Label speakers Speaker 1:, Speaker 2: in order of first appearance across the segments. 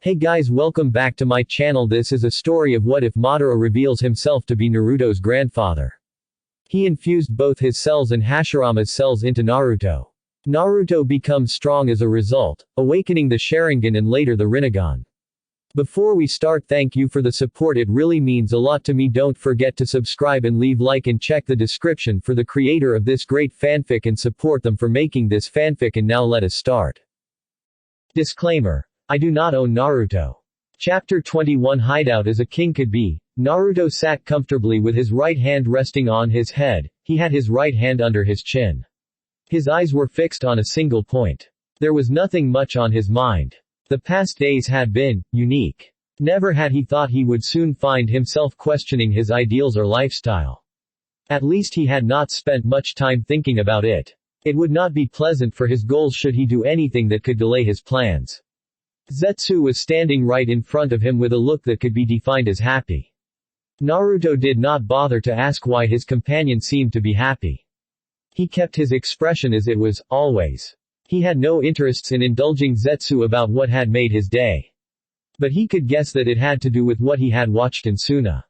Speaker 1: Hey guys, welcome back to my channel. This is a story of what if Madara reveals himself to be Naruto's grandfather. He infused both his cells and Hashirama's cells into Naruto. Naruto becomes strong as a result, awakening the Sharingan and later the Rinnegan. Before we start, thank you for the support, it really means a lot to me. Don't forget to subscribe and leave like and check the description for the creator of this great fanfic and support them for making this fanfic. And now let us start. Disclaimer. I do not own Naruto. Chapter 21 Hideout. As a king could be, Naruto sat comfortably with his right hand resting on his head. He had his right hand under his chin. His eyes were fixed on a single point. There was nothing much on his mind. The past days had been unique. Never had he thought he would soon find himself questioning his ideals or lifestyle. At least he had not spent much time thinking about it. It would not be pleasant for his goals should he do anything that could delay his plans. Zetsu was standing right in front of him with a look that could be defined as happy. Naruto did not bother to ask why his companion seemed to be happy. He kept his expression as it was, always. He had no interests in indulging Zetsu about what had made his day. But he could guess that it had to do with what he had watched in Suna.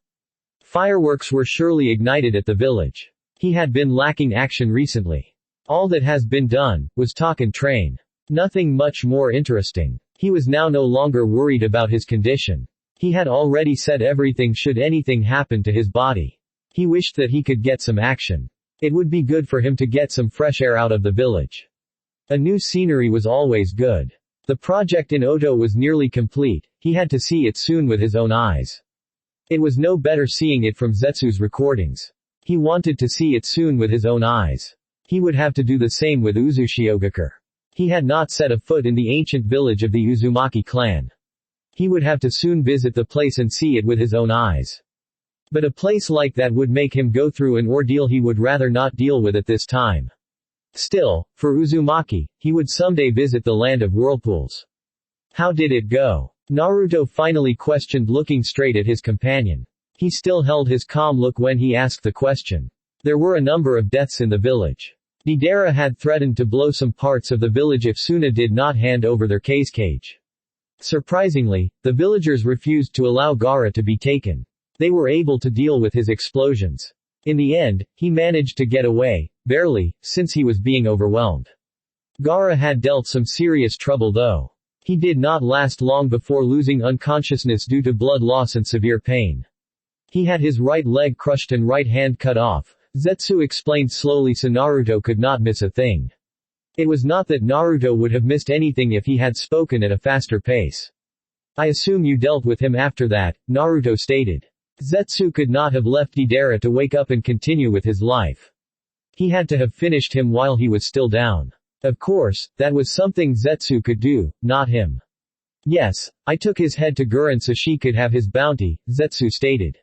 Speaker 1: Fireworks were surely ignited at the village. He had been lacking action recently. All that has been done was talk and train. Nothing much more interesting. He was now no longer worried about his condition. He had already said everything should anything happen to his body. He wished that he could get some action. It would be good for him to get some fresh air out of the village. A new scenery was always good. The project in Oto was nearly complete. He had to see it soon with his own eyes. It was no better seeing it from Zetsu's recordings. He wanted to see it soon with his own eyes. He would have to do the same with Uchiha. He had not set a foot in the ancient village of the Uzumaki clan. He would have to soon visit the place and see it with his own eyes. But a place like that would make him go through an ordeal he would rather not deal with at this time. Still, for Uzumaki, he would someday visit the land of whirlpools. How did it go? Naruto finally questioned, looking straight at his companion. He still held his calm look when he asked the question. There were a number of deaths in the village. Madara had threatened to blow some parts of the village if Suna did not hand over their cage. Surprisingly, the villagers refused to allow Gaara to be taken. They were able to deal with his explosions. In the end, he managed to get away, barely, since he was being overwhelmed. Gaara had dealt some serious trouble though. He did not last long before losing unconsciousness due to blood loss and severe pain. He had his right leg crushed and right hand cut off. Zetsu explained slowly so Naruto could not miss a thing. It was not that Naruto would have missed anything if he had spoken at a faster pace. I assume you dealt with him after that, Naruto stated. Zetsu could not have left Madara to wake up and continue with his life. He had to have finished him while he was still down. Of course, that was something Zetsu could do, not him. Yes, I took his head to Guren so she could have his bounty, Zetsu stated.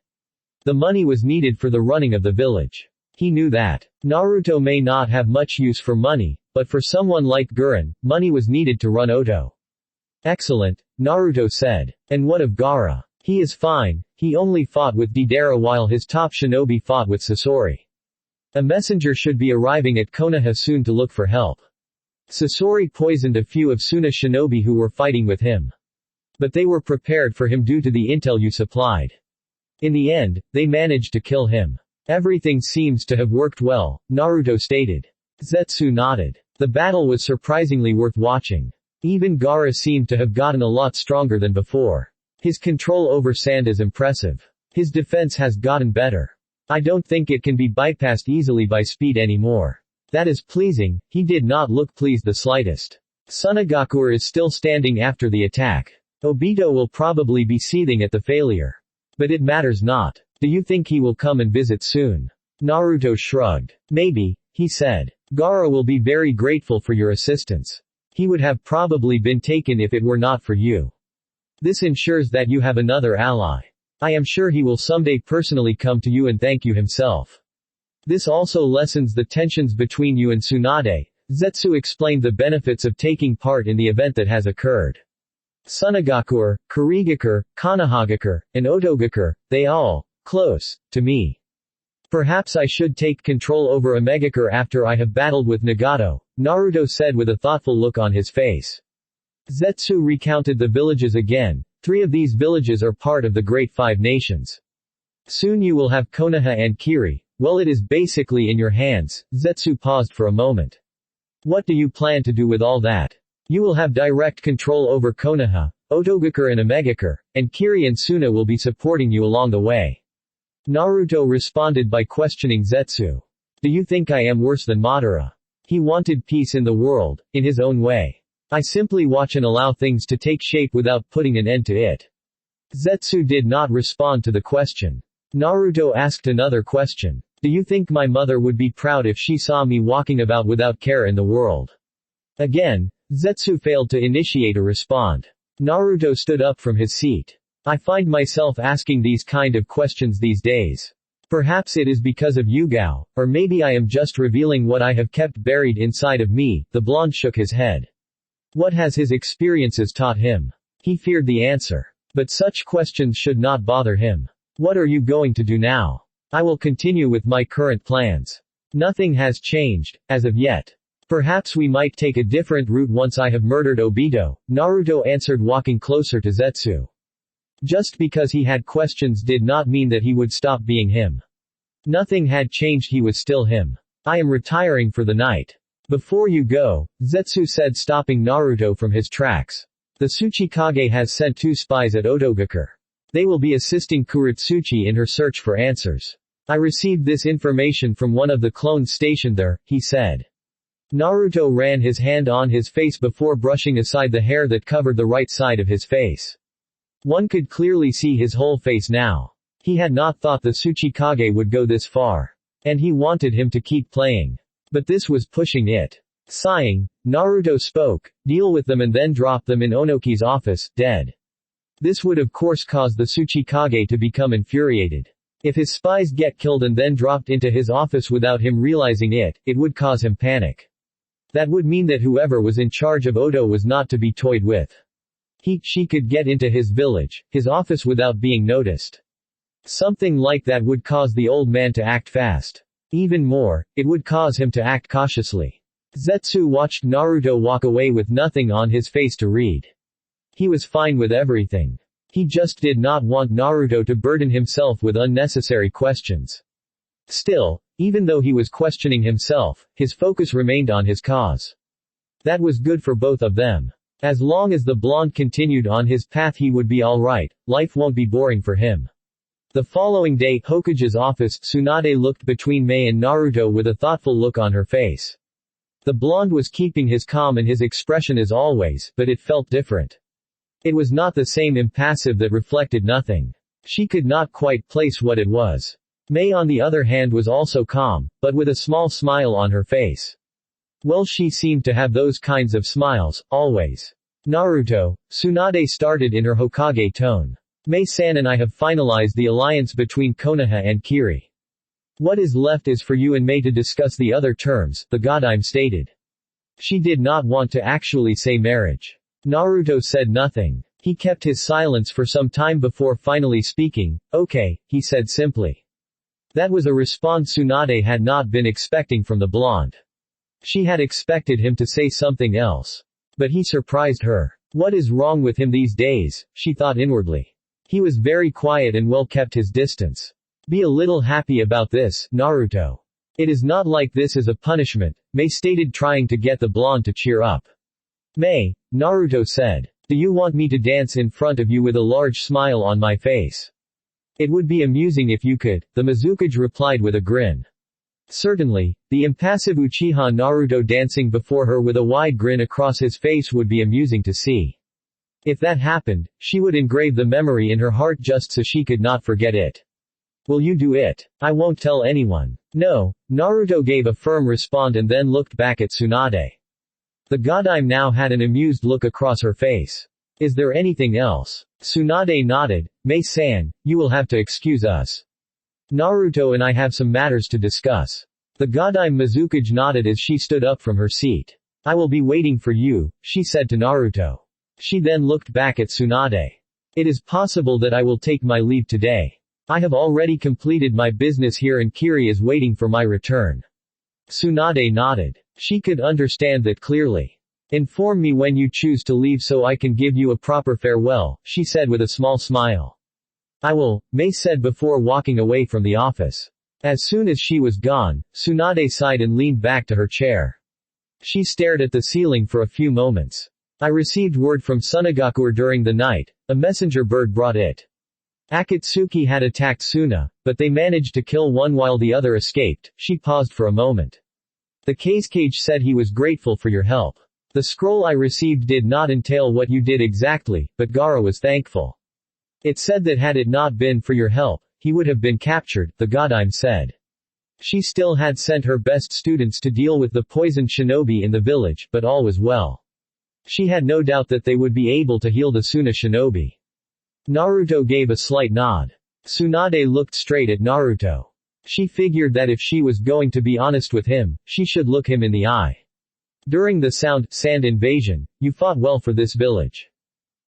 Speaker 1: The money was needed for the running of the village. He knew that. Naruto may not have much use for money, but for someone like Guren, money was needed to run Oto. Excellent, Naruto said. And what of Gaara? He is fine, he only fought with Madara while his top shinobi fought with Sasori. A messenger should be arriving at Konoha soon to look for help. Sasori poisoned a few of Suna's shinobi who were fighting with him. But they were prepared for him due to the intel you supplied. In the end, they managed to kill him. Everything seems to have worked well, Naruto stated. Zetsu nodded. The battle was surprisingly worth watching. Even Gaara seemed to have gotten a lot stronger than before. His control over sand is impressive. His defense has gotten better. I don't think it can be bypassed easily by speed anymore. That is pleasing. He did not look pleased the slightest. Tsunagakure is still standing after the attack. Obito will probably be seething at the failure. But it matters not. Do you think he will come and visit soon? Naruto shrugged. Maybe, he said. Gaara will be very grateful for your assistance. He would have probably been taken if it were not for you. This ensures that you have another ally. I am sure he will someday personally come to you and thank you himself. This also lessens the tensions between you and Tsunade. Zetsu explained the benefits of taking part in the event that has occurred. Tsunagakure, Kurigakure, Konohagakure, and Otogakure, they all, close, to me. Perhaps I should take control over Omegakure after I have battled with Nagato, Naruto said with a thoughtful look on his face. Zetsu recounted the villages again. 3 of these villages are part of the Great Five Nations. Soon you will have Konoha and Kiri. Well, it is basically in your hands. Zetsu paused for a moment. What do you plan to do with all that? You will have direct control over Konoha, Otogakure and Omegakure, and Kiri and Suna will be supporting you along the way. Naruto responded by questioning Zetsu. Do you think I am worse than Madara? He wanted peace in the world, in his own way. I simply watch and allow things to take shape without putting an end to it. Zetsu did not respond to the question. Naruto asked another question. Do you think my mother would be proud if she saw me walking about without care in the world? Again, Zetsu failed to initiate a response. Naruto stood up from his seat. I find myself asking these kind of questions these days. Perhaps it is because of Yugao, or maybe I am just revealing what I have kept buried inside of me. The blonde shook his head. What has his experiences taught him? He feared the answer. But such questions should not bother him. What are you going to do now? I will continue with my current plans. Nothing has changed, as of yet. Perhaps we might take a different route once I have murdered Obito, Naruto answered, walking closer to Zetsu. Just because he had questions did not mean that he would stop being him. Nothing had changed, he was still him. I am retiring for the night. Before you go, Zetsu said, stopping Naruto from his tracks. The Tsuchikage has sent 2 spies at Otogakure. They will be assisting Kuretsuchi in her search for answers. I received this information from one of the clones stationed there, he said. Naruto ran his hand on his face before brushing aside the hair that covered the right side of his face. One could clearly see his whole face now. He had not thought the Tsuchikage would go this far. And he wanted him to keep playing. But this was pushing it. Sighing, Naruto spoke, deal with them and then drop them in Onoki's office, dead. This would of course cause the Tsuchikage to become infuriated. If his spies get killed and then dropped into his office without him realizing it, it would cause him panic. That would mean that whoever was in charge of Odo was not to be toyed with. She could get into his village, his office without being noticed. Something like that would cause the old man to act fast. Even more, it would cause him to act cautiously. Zetsu watched Naruto walk away with nothing on his face to read. He was fine with everything. He just did not want Naruto to burden himself with unnecessary questions. Still, even though he was questioning himself, his focus remained on his cause. That was good for both of them. As long as the blonde continued on his path he would be alright, life won't be boring for him. The following day, Hokage's office, Tsunade looked between Mei and Naruto with a thoughtful look on her face. The blonde was keeping his calm and his expression as always, but it felt different. It was not the same impassive that reflected nothing. She could not quite place what it was. Mei on the other hand was also calm, but with a small smile on her face. Well, she seemed to have those kinds of smiles, always. Naruto, Tsunade started in her Hokage tone. Mei-san and I have finalized the alliance between Konoha and Kiri. What is left is for you and Mei to discuss the other terms, the Godime stated. She did not want to actually say marriage. Naruto said nothing. He kept his silence for some time before finally speaking. Okay, he said simply. That was a response Tsunade had not been expecting from the blonde. She had expected him to say something else. But he surprised her. What is wrong with him these days, she thought inwardly. He was very quiet and well kept his distance. Be a little happy about this, Naruto. It is not like this is a punishment, Mei stated, trying to get the blonde to cheer up. Mei, Naruto said. Do you want me to dance in front of you with a large smile on my face? It would be amusing if you could, the Mizukage replied with a grin. Certainly, the impassive Uchiha Naruto dancing before her with a wide grin across his face would be amusing to see. If that happened, she would engrave the memory in her heart just so she could not forget it. Will you do it? I won't tell anyone. No, Naruto gave a firm response and then looked back at Tsunade. The Godime now had an amused look across her face. Is there anything else? Tsunade nodded. Mei-san, you will have to excuse us. Naruto and I have some matters to discuss. The Godime Mizukage nodded as she stood up from her seat. I will be waiting for you, she said to Naruto. She then looked back at Tsunade. It is possible that I will take my leave today. I have already completed my business here and Kiri is waiting for my return. Tsunade nodded. She could understand that clearly. Inform me when you choose to leave so I can give you a proper farewell, she said with a small smile. I will, Mei said before walking away from the office. As soon as she was gone, Tsunade sighed and leaned back to her chair. She stared at the ceiling for a few moments. I received word from Tsunagaku during the night. A messenger bird brought it. Akatsuki had attacked Suna, but they managed to kill one while the other escaped. She paused for a moment. The cage said he was grateful for your help. The scroll I received did not entail what you did exactly, but Gaara was thankful. It said that had it not been for your help, he would have been captured, the Godime said. She still had sent her best students to deal with the poisoned shinobi in the village, but all was well. She had no doubt that they would be able to heal the Suna shinobi. Naruto gave a slight nod. Tsunade looked straight at Naruto. She figured that if she was going to be honest with him, she should look him in the eye. During the sand invasion, you fought well for this village.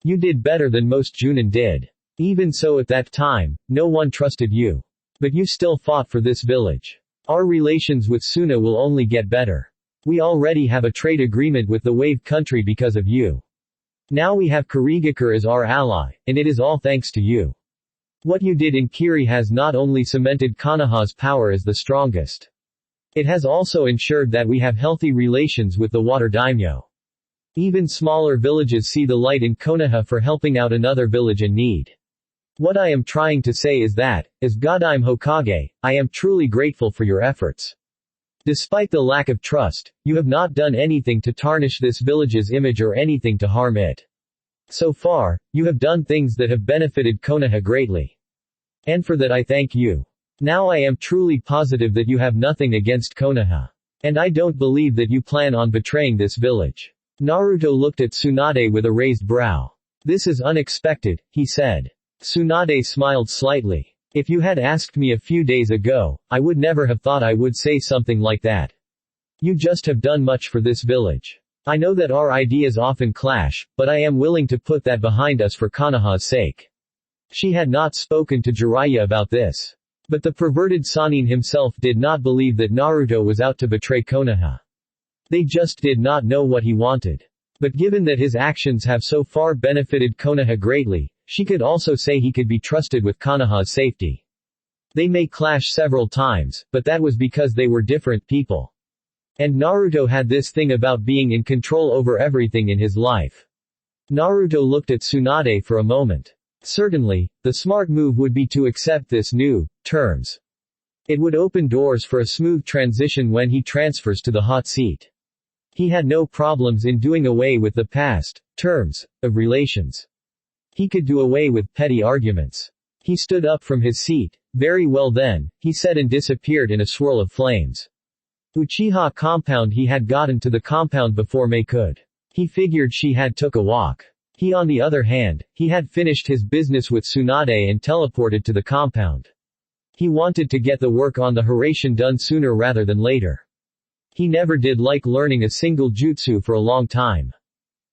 Speaker 1: You did better than most Junin did. Even so at that time, no one trusted you. But you still fought for this village. Our relations with Suna will only get better. We already have a trade agreement with the Wave country because of you. Now we have Kirigakure as our ally, and it is all thanks to you. What you did in Kiri has not only cemented Konoha's power as the strongest. It has also ensured that we have healthy relations with the Water Daimyo. Even smaller villages see the light in Konoha for helping out another village in need. What I am trying to say is that, as Godime Hokage, I am truly grateful for your efforts. Despite the lack of trust, you have not done anything to tarnish this village's image or anything to harm it. So far, you have done things that have benefited Konoha greatly. And for that I thank you. Now I am truly positive that you have nothing against Konoha. And I don't believe that you plan on betraying this village. Naruto looked at Tsunade with a raised brow. This is unexpected, he said. Tsunade smiled slightly. If you had asked me a few days ago, I would never have thought I would say something like that. You just have done much for this village. I know that our ideas often clash, but I am willing to put that behind us for Konoha's sake. She had not spoken to Jiraiya about this. But the perverted Sannin himself did not believe that Naruto was out to betray Konoha. They just did not know what he wanted. But given that his actions have so far benefited Konoha greatly, she could also say he could be trusted with Konoha's safety. They may clash several times, but that was because they were different people. And Naruto had this thing about being in control over everything in his life. Naruto looked at Tsunade for a moment. Certainly, the smart move would be to accept this new terms. It would open doors for a smooth transition when he transfers to the hot seat. He had no problems in doing away with the past terms of relations. He could do away with petty arguments. He stood up from his seat. Very well then, he said and disappeared in a swirl of flames. Uchiha compound. He had gotten to the compound before Mei could. He figured she had took a walk. He on the other hand, he had finished his business with Tsunade and teleported to the compound. He wanted to get the work on the Hiraishin done sooner rather than later. He never did like learning a single jutsu for a long time.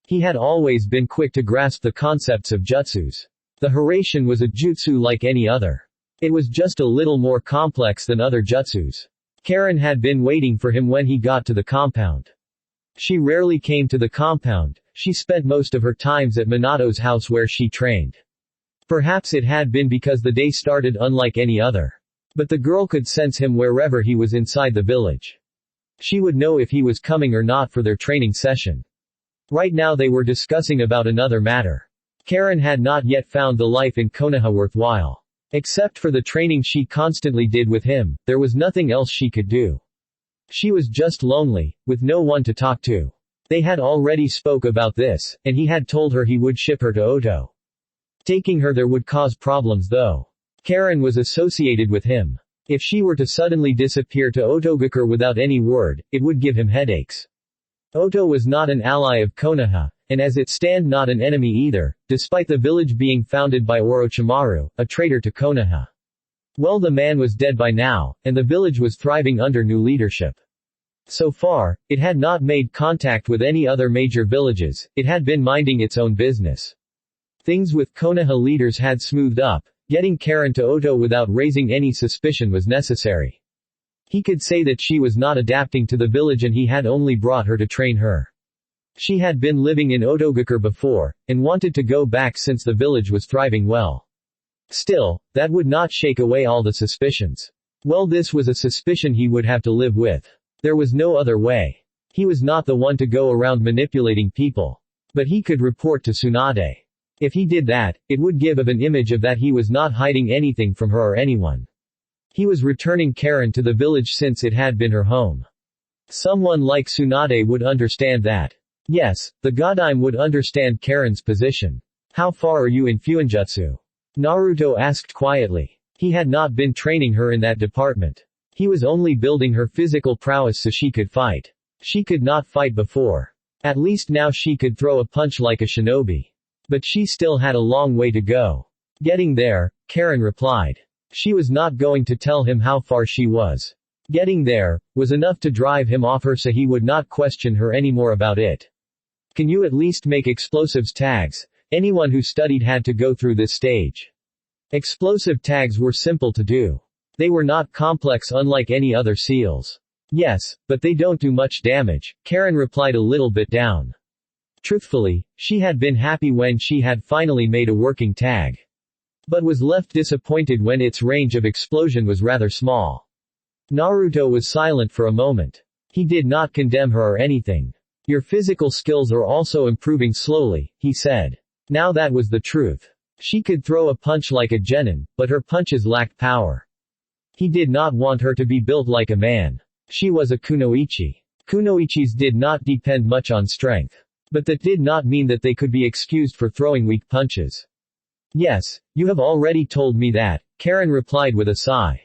Speaker 1: He had always been quick to grasp the concepts of jutsus. The Hiraishin was a jutsu like any other. It was just a little more complex than other jutsus. Karen had been waiting for him when he got to the compound. She rarely came to the compound. She spent most of her times at Minato's house where she trained. Perhaps it had been because the day started unlike any other. But the girl could sense him wherever he was inside the village. She would know if he was coming or not for their training session. Right now they were discussing about another matter. Karen had not yet found the life in Konoha worthwhile. Except for the training she constantly did with him, there was nothing else she could do. She was just lonely, with no one to talk to. They had already spoke about this, and he had told her he would ship her to Oto. Taking her there would cause problems though. Karen was associated with him. If she were to suddenly disappear to Otogakure without any word, it would give him headaches. Oto was not an ally of Konoha, and as it stand not an enemy either, despite the village being founded by Orochimaru, a traitor to Konoha. Well, the man was dead by now, and the village was thriving under new leadership. So far, it had not made contact with any other major villages, it had been minding its own business. Things with Konoha leaders had smoothed up. Getting Karen to Oto without raising any suspicion was necessary. He could say that she was not adapting to the village and he had only brought her to train her. She had been living in Otogakure before, and wanted to go back since the village was thriving well. Still, that would not shake away all the suspicions. Well, this was a suspicion he would have to live with. There was no other way. He was not the one to go around manipulating people. But he could report to Tsunade. If he did that, it would give an image of that he was not hiding anything from her or anyone. He was returning Karen to the village since it had been her home. Someone like Tsunade would understand that. Yes, the Godime would understand Karen's position. How far are you in Fuinjutsu? Naruto asked quietly. He had not been training her in that department. He was only building her physical prowess so she could fight. She could not fight before. At least now she could throw a punch like a shinobi. But she still had a long way to go. Getting there, Karen replied. She was not going to tell him how far she was. Getting there was enough to drive him off her so he would not question her anymore about it. Can you at least make explosives tags? Anyone who studied had to go through this stage. Explosive tags were simple to do. They were not complex unlike any other seals. Yes, but they don't do much damage, Karen replied a little bit down. Truthfully, she had been happy when she had finally made a working tag. But was left disappointed when its range of explosion was rather small. Naruto was silent for a moment. He did not condemn her or anything. Your physical skills are also improving slowly, he said. Now that was the truth. She could throw a punch like a genin, but her punches lacked power. He did not want her to be built like a man. She was a kunoichi. Kunoichis did not depend much on strength. But that did not mean that they could be excused for throwing weak punches. Yes, you have already told me that, Karen replied with a sigh.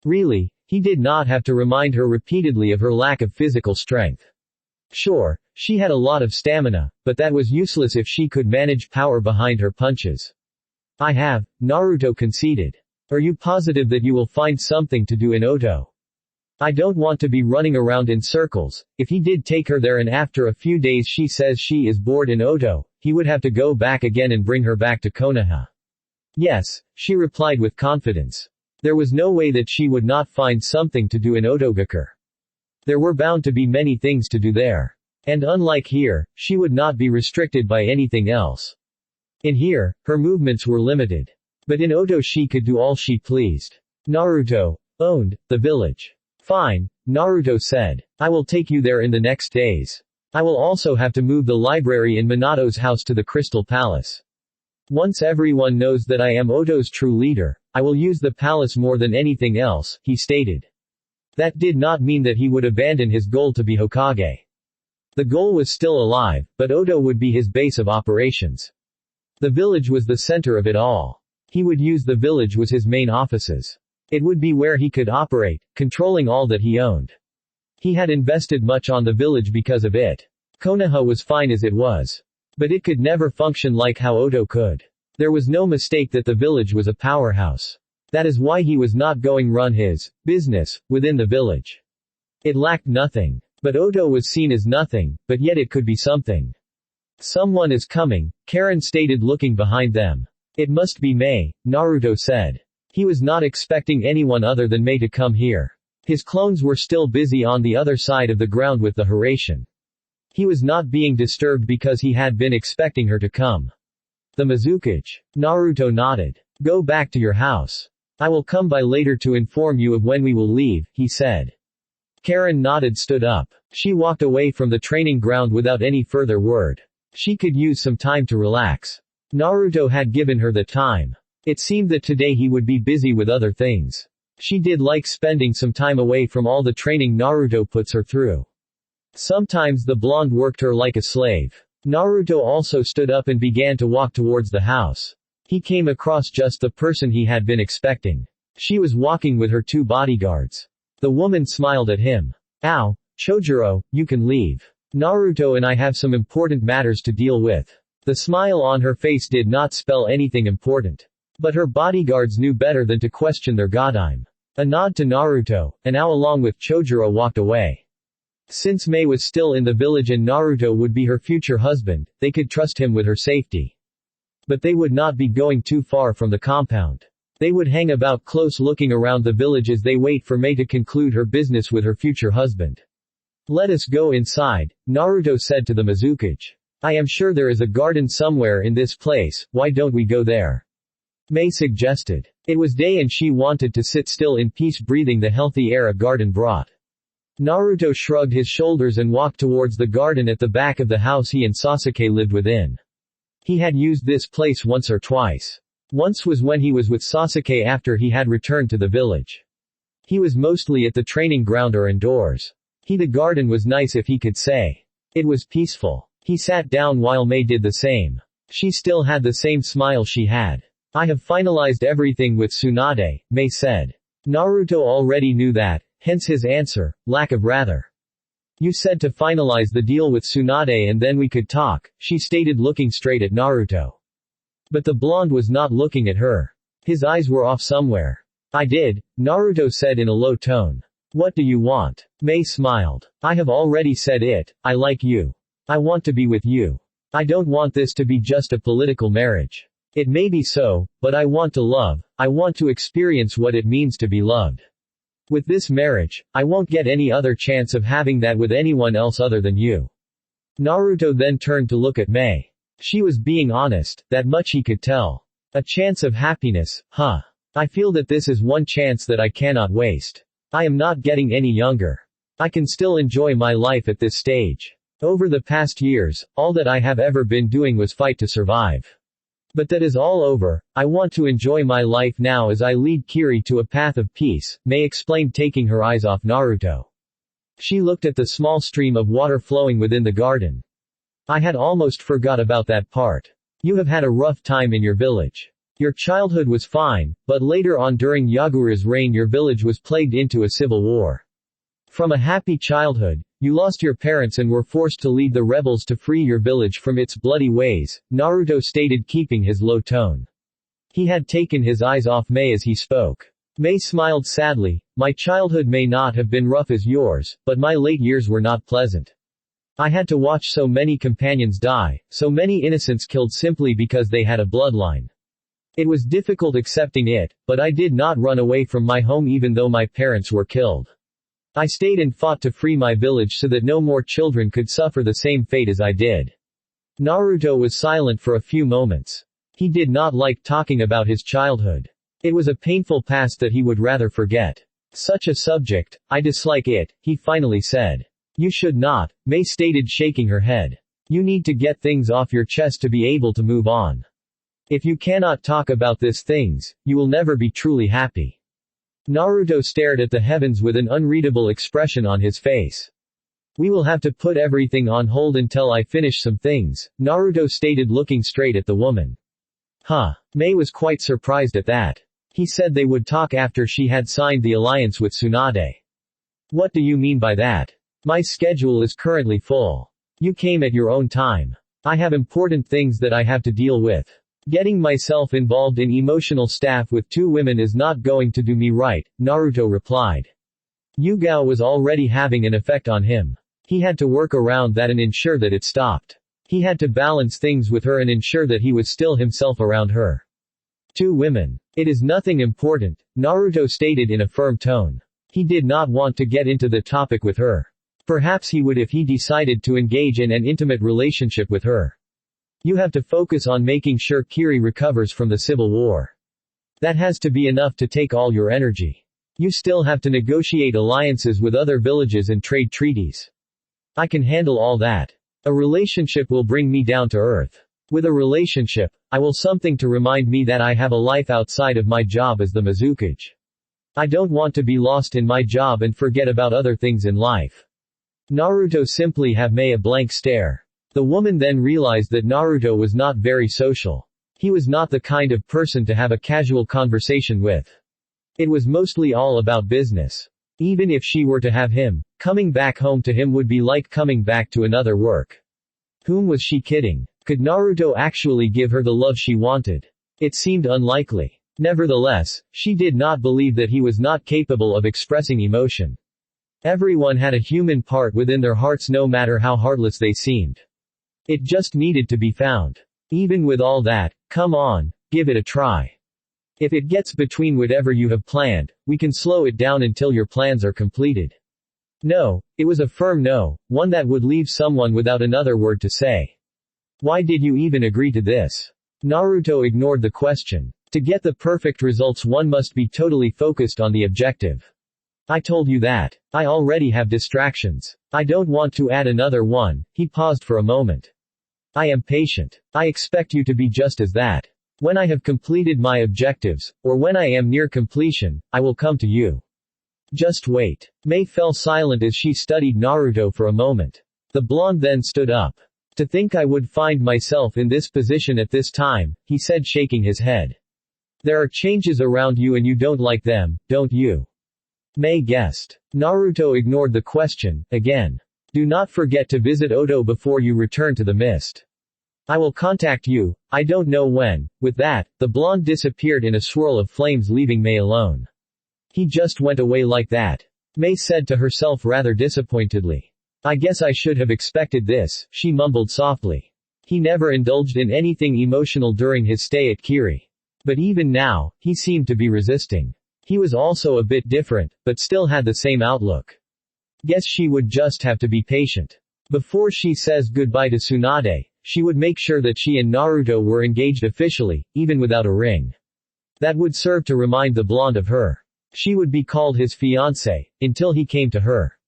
Speaker 1: Really, he did not have to remind her repeatedly of her lack of physical strength. Sure, she had a lot of stamina, but that was useless if she could manage power behind her punches. I have, Naruto conceded. Are you positive that you will find something to do in Oto? I don't want to be running around in circles. If he did take her there and after a few days she says she is bored in Oto, he would have to go back again and bring her back to Konoha. Yes, she replied with confidence. There was no way that she would not find something to do in Otogakure. There were bound to be many things to do there. And unlike here, she would not be restricted by anything else. In here, her movements were limited. But in Oto she could do all she pleased. Naruto owned the village. Fine, Naruto said. I will take you there in the next days. I will also have to move the library in Minato's house to the Crystal Palace. Once everyone knows that I am Oto's true leader, I will use the palace more than anything else, he stated. That did not mean that he would abandon his goal to be Hokage. The goal was still alive, but Oto would be his base of operations. The village was the center of it all. He would use the village as his main offices. It would be where he could operate, controlling all that he owned. He had invested much on the village because of it. Konoha was fine as it was. But it could never function like how Oto could. There was no mistake that the village was a powerhouse. That is why he was not going run his business within the village. It lacked nothing. But Oto was seen as nothing, but yet it could be something. Someone is coming, Karen stated looking behind them. It must be Mei, Naruto said. He was not expecting anyone other than Mei to come here. His clones were still busy on the other side of the ground with the Hiraishin. He was not being disturbed because he had been expecting her to come. The Mizukage. Naruto nodded. Go back to your house. I will come by later to inform you of when we will leave, he said. Karen nodded, stood up. She walked away from the training ground without any further word. She could use some time to relax. Naruto had given her the time. It seemed that today he would be busy with other things. She did like spending some time away from all the training Naruto puts her through. Sometimes the blonde worked her like a slave. Naruto also stood up and began to walk towards the house. He came across just the person he had been expecting. She was walking with her two bodyguards. The woman smiled at him. Ow, Chojuro, you can leave. Naruto and I have some important matters to deal with. The smile on her face did not spell anything important. But her bodyguards knew better than to question their godime. A nod to Naruto, and Ao along with Chojuro walked away. Since Mei was still in the village and Naruto would be her future husband, they could trust him with her safety. But they would not be going too far from the compound. They would hang about close looking around the village as they wait for Mei to conclude her business with her future husband. Let us go inside, Naruto said to the Mizukage. I am sure there is a garden somewhere in this place, why don't we go there? Mei suggested. It was day and she wanted to sit still in peace breathing the healthy air a garden brought. Naruto shrugged his shoulders and walked towards the garden at the back of the house he and Sasuke lived within. He had used this place once or twice. Once was when he was with Sasuke after he had returned to the village. He was mostly at the training ground or indoors. The garden was nice if he could say. It was peaceful. He sat down while Mei did the same. She still had the same smile she had. I have finalized everything with Tsunade, Mei said. Naruto already knew that, hence his answer, lack of rather. You said to finalize the deal with Tsunade and then we could talk, she stated looking straight at Naruto. But the blonde was not looking at her. His eyes were off somewhere. I did, Naruto said in a low tone. What do you want? Mei smiled. I have already said it, I like you. I want to be with you. I don't want this to be just a political marriage. It may be so, but I want to love, I want to experience what it means to be loved. With this marriage, I won't get any other chance of having that with anyone else other than you. Naruto then turned to look at Mei. She was being honest, that much he could tell. A chance of happiness, huh? I feel that this is one chance that I cannot waste. I am not getting any younger. I can still enjoy my life at this stage. Over the past years, all that I have ever been doing was fight to survive. But that is all over, I want to enjoy my life now as I lead Kiri to a path of peace, Mei explained taking her eyes off Naruto. She looked at the small stream of water flowing within the garden. I had almost forgot about that part. You have had a rough time in your village. Your childhood was fine, but later on during Yagura's reign your village was plagued into a civil war. From a happy childhood, you lost your parents and were forced to lead the rebels to free your village from its bloody ways, Naruto stated keeping his low tone. He had taken his eyes off Mei as he spoke. Mei smiled sadly, my childhood may not have been rough as yours, but my late years were not pleasant. I had to watch so many companions die, so many innocents killed simply because they had a bloodline. It was difficult accepting it, but I did not run away from my home even though my parents were killed. I stayed and fought to free my village so that no more children could suffer the same fate as I did. Naruto was silent for a few moments. He did not like talking about his childhood. It was a painful past that he would rather forget. Such a subject, I dislike it, he finally said. You should not, Mei stated shaking her head. You need to get things off your chest to be able to move on. If you cannot talk about these things, you will never be truly happy. Naruto stared at the heavens with an unreadable expression on his face. We will have to put everything on hold until I finish some things, Naruto stated looking straight at the woman. Huh. Mei was quite surprised at that. He said they would talk after she had signed the alliance with Tsunade. What do you mean by that? My schedule is currently full. You came at your own time. I have important things that I have to deal with. Getting myself involved in emotional stuff with two women is not going to do me right, Naruto replied. Yugao was already having an effect on him. He had to work around that and ensure that it stopped. He had to balance things with her and ensure that he was still himself around her. Two women. It is nothing important, Naruto stated in a firm tone. He did not want to get into the topic with her. Perhaps he would if he decided to engage in an intimate relationship with her. You have to focus on making sure Kiri recovers from the civil war. That has to be enough to take all your energy. You still have to negotiate alliances with other villages and trade treaties. I can handle all that. A relationship will bring me down to earth. With a relationship, I will something to remind me that I have a life outside of my job as the Mizukage. I don't want to be lost in my job and forget about other things in life. Naruto simply have Mei a blank stare. The woman then realized that Naruto was not very social. He was not the kind of person to have a casual conversation with. It was mostly all about business. Even if she were to have him, coming back home to him would be like coming back to another work. Whom was she kidding? Could Naruto actually give her the love she wanted? It seemed unlikely. Nevertheless, she did not believe that he was not capable of expressing emotion. Everyone had a human part within their hearts no matter how heartless they seemed. It just needed to be found. Even with all that, come on, give it a try. If it gets between whatever you have planned, we can slow it down until your plans are completed. No, It was a firm no, one that would leave someone without another word to say. Why did you even agree to this? Naruto ignored the question. To get the perfect results one must be totally focused on the objective. I told you that. I already have distractions. I don't want to add another one. He paused for a moment. I am patient. I expect you to be just as that. When I have completed my objectives, or when I am near completion, I will come to you. Just wait. Mei fell silent as she studied Naruto for a moment. The blonde then stood up. To think I would find myself in this position at this time, he said, shaking his head. There are changes around you and you don't like them, don't you? Mei guessed. Naruto ignored the question, again. Do not forget to visit Oto before you return to the mist. I will contact you, I don't know when. With that, the blonde disappeared in a swirl of flames, leaving Mei alone. He just went away like that. Mei said to herself rather disappointedly. I guess I should have expected this, she mumbled softly. He never indulged in anything emotional during his stay at Kiri. But even now, he seemed to be resisting. He was also a bit different, but still had the same outlook. Guess she would just have to be patient. Before she says goodbye to Tsunade, she would make sure that she and Naruto were engaged officially, even without a ring. That would serve to remind the blonde of her. She would be called his fiancé, until he came to her.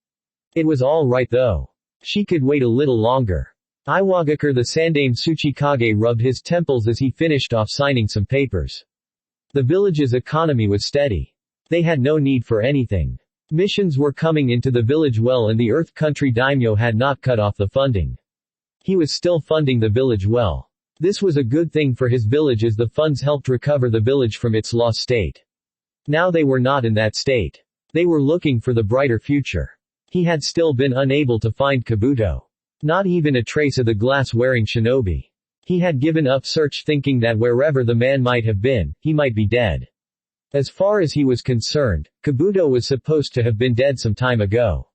Speaker 1: It was all right though. She could wait a little longer. Iwagakure the Sandaime Tsuchikage rubbed his temples as he finished off signing some papers. The village's economy was steady. They had no need for anything. Missions were coming into the village well and the Earth Country daimyo had not cut off the funding. He was still funding the village well. This was a good thing for his village as the funds helped recover the village from its lost state. Now they were not in that state. They were looking for the brighter future. He had still been unable to find Kabuto. Not even a trace of the glass-wearing shinobi. He had given up search, thinking that wherever the man might have been, he might be dead. As far as he was concerned, Kabuto was supposed to have been dead some time ago.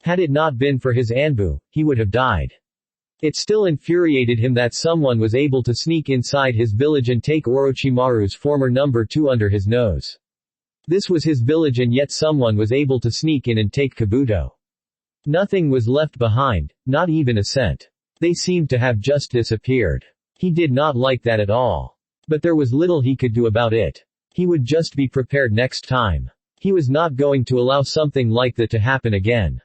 Speaker 1: Had it not been for his Anbu, he would have died. It still infuriated him that someone was able to sneak inside his village and take Orochimaru's former number 2 under his nose. This was his village and yet someone was able to sneak in and take Kabuto. Nothing was left behind, not even a scent. They seemed to have just disappeared. He did not like that at all. But there was little he could do about it. He would just be prepared next time. He was not going to allow something like that to happen again.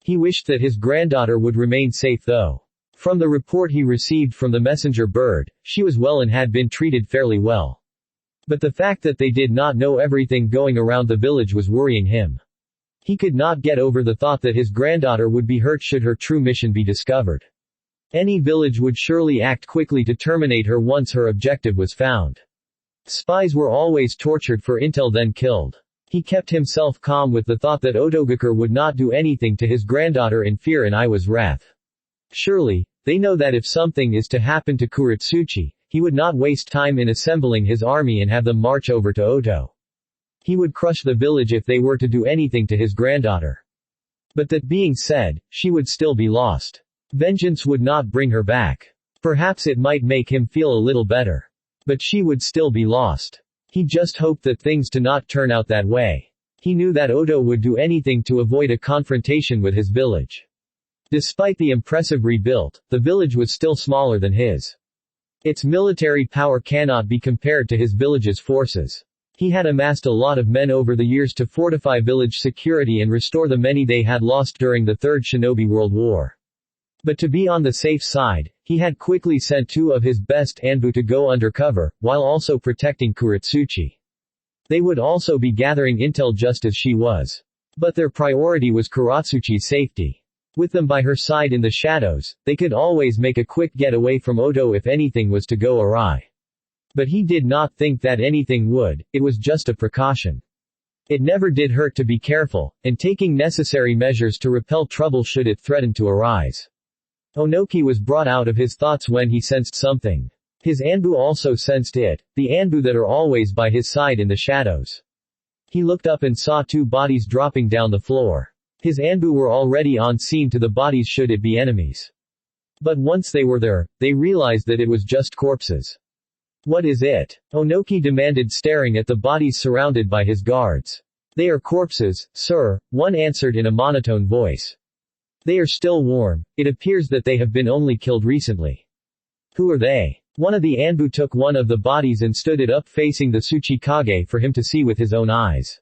Speaker 1: He wished that his granddaughter would remain safe though. From the report he received from the messenger bird, she was well and had been treated fairly well. But the fact that they did not know everything going around the village was worrying him. He could not get over the thought that his granddaughter would be hurt should her true mission be discovered. Any village would surely act quickly to terminate her once her objective was found. Spies were always tortured for intel then killed. He kept himself calm with the thought that Otogakure would not do anything to his granddaughter in fear and Iwa's wrath. Surely, they know that if something is to happen to Kuretsuchi, he would not waste time in assembling his army and have them march over to Oto. He would crush the village if they were to do anything to his granddaughter. But that being said, she would still be lost. Vengeance would not bring her back. Perhaps it might make him feel a little better. But she would still be lost. He just hoped that things do not turn out that way. He knew that Oto would do anything to avoid a confrontation with his village. Despite the impressive rebuild, the village was still smaller than his. Its military power cannot be compared to his village's forces. He had amassed a lot of men over the years to fortify village security and restore the many they had lost during the Third Shinobi World War. But to be on the safe side, he had quickly sent 2 of his best Anbu to go undercover, while also protecting Kuretsuchi. They would also be gathering intel just as she was. But their priority was Kuretsuchi's safety. With them by her side in the shadows, they could always make a quick getaway from Oto if anything was to go awry. But he did not think that anything would, it was just a precaution. It never did hurt to be careful, and taking necessary measures to repel trouble should it threaten to arise. Onoki was brought out of his thoughts when he sensed something. His Anbu also sensed it, the Anbu that are always by his side in the shadows. He looked up and saw 2 bodies dropping down the floor. His Anbu were already on scene to the bodies should it be enemies. But once they were there, they realized that it was just corpses. What is it? Onoki demanded, staring at the bodies surrounded by his guards. They are corpses, sir, one answered in a monotone voice. They are still warm. It appears that they have been only killed recently. Who are they? One of the Anbu took one of the bodies and stood it up facing the Tsuchikage for him to see with his own eyes.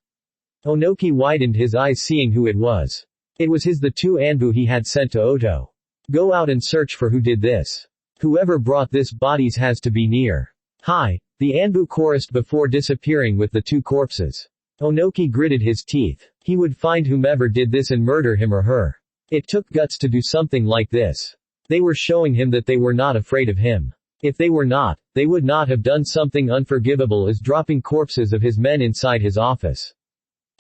Speaker 1: Onoki widened his eyes seeing who it was. It was the two Anbu he had sent to Oto. Go out and search for who did this. Whoever brought this bodies has to be near. Hi, the Anbu chorused before disappearing with the two corpses. Onoki gritted his teeth. He would find whomever did this and murder him or her. It took guts to do something like this. They were showing him that they were not afraid of him. If they were not, they would not have done something unforgivable as dropping corpses of his men inside his office.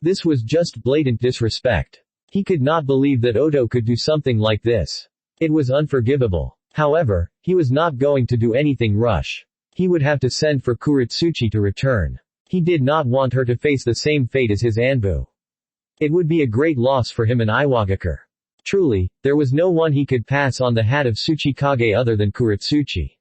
Speaker 1: This was just blatant disrespect. He could not believe that Oto could do something like this. It was unforgivable. However, he was not going to do anything rush. He would have to send for Kuretsuchi to return. He did not want her to face the same fate as his Anbu. It would be a great loss for him and Iwagakure. Truly, there was no one he could pass on the hat of Tsuchikage other than Kuretsuchi.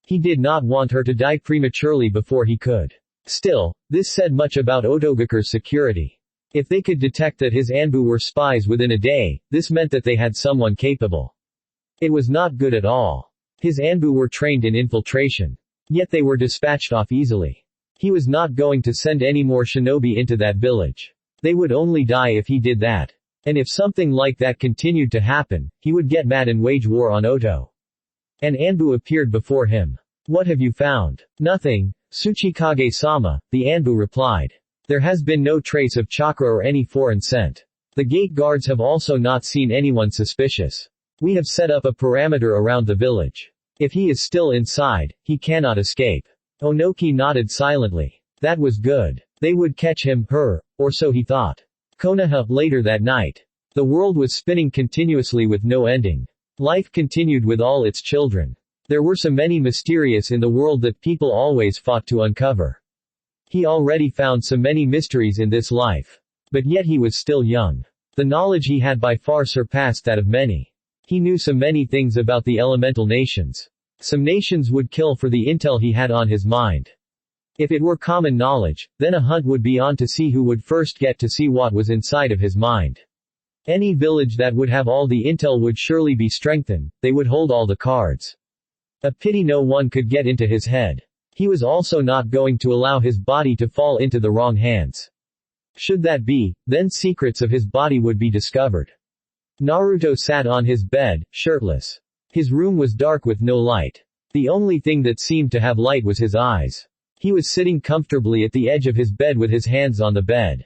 Speaker 1: He did not want her to die prematurely before he could. Still, this said much about Otogakure's security. If they could detect that his Anbu were spies within a day, this meant that they had someone capable. It was not good at all. His Anbu were trained in infiltration. Yet they were dispatched off easily. He was not going to send any more shinobi into that village. They would only die if he did that. And if something like that continued to happen, he would get mad and wage war on Oto. An Anbu appeared before him. What have you found? Nothing, Tsuchikage-sama, the Anbu replied. There has been no trace of chakra or any foreign scent. The gate guards have also not seen anyone suspicious. We have set up a parameter around the village. If he is still inside, he cannot escape. Onoki nodded silently. That was good. They would catch him, her, or so he thought. Konoha, later that night. The world was spinning continuously with no ending. Life continued with all its children. There were so many mysterious in the world that people always fought to uncover. He already found so many mysteries in this life. But yet he was still young. The knowledge he had by far surpassed that of many. He knew so many things about the elemental nations. Some nations would kill for the intel he had on his mind. If it were common knowledge, then a hunt would be on to see who would first get to see what was inside of his mind. Any village that would have all the intel would surely be strengthened, they would hold all the cards. A pity no one could get into his head. He was also not going to allow his body to fall into the wrong hands. Should that be, then secrets of his body would be discovered. Naruto sat on his bed, shirtless. His room was dark with no light. The only thing that seemed to have light was his eyes. He was sitting comfortably at the edge of his bed with his hands on the bed.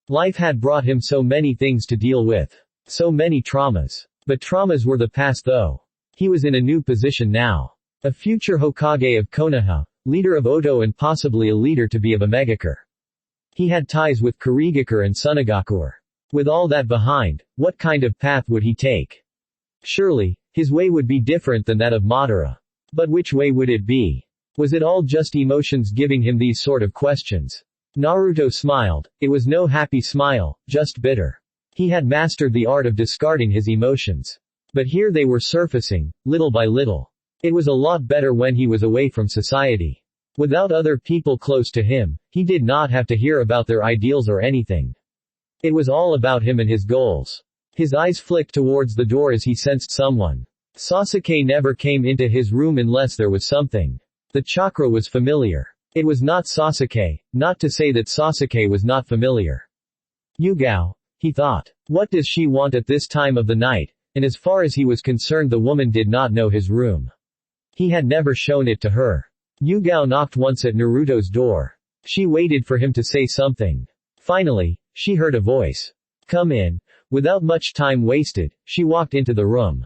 Speaker 1: Life had brought him so many things to deal with. So many traumas. But traumas were the past though. He was in a new position now. A future Hokage of Konoha, leader of Oto and possibly a leader to be of Omegakure. He had ties with Kurigakure and Tsunagakure. With all that behind, what kind of path would he take? Surely, his way would be different than that of Madara. But which way would it be? Was it all just emotions giving him these sort of questions? Naruto smiled. It was no happy smile, just bitter. He had mastered the art of discarding his emotions. But here they were surfacing, little by little. It was a lot better when he was away from society. Without other people close to him, he did not have to hear about their ideals or anything. It was all about him and his goals. His eyes flicked towards the door as he sensed someone. Sasuke never came into his room unless there was something. The chakra was familiar. It was not Sasuke, not to say that Sasuke was not familiar. Yugao, he thought. What does she want at this time of the night? And as far as he was concerned, the woman did not know his room. He had never shown it to her. Yugao knocked once at Naruto's door. She waited for him to say something. Finally, she heard a voice. Come in. Without much time wasted, she walked into the room.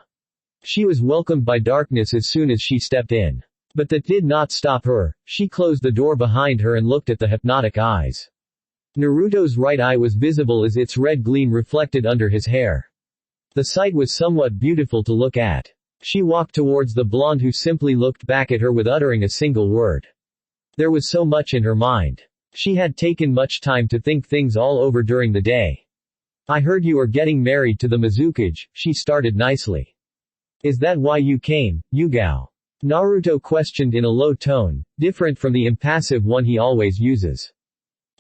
Speaker 1: She was welcomed by darkness as soon as she stepped in. But that did not stop her. She closed the door behind her and looked at the hypnotic eyes. Naruto's right eye was visible as its red gleam reflected under his hair. The sight was somewhat beautiful to look at. She walked towards the blonde who simply looked back at her with uttering a single word. There was so much in her mind. She had taken much time to think things all over during the day. I heard you are getting married to the Mizukage, she started nicely. Is that why you came, Yugao? Naruto questioned in a low tone, different from the impassive one he always uses.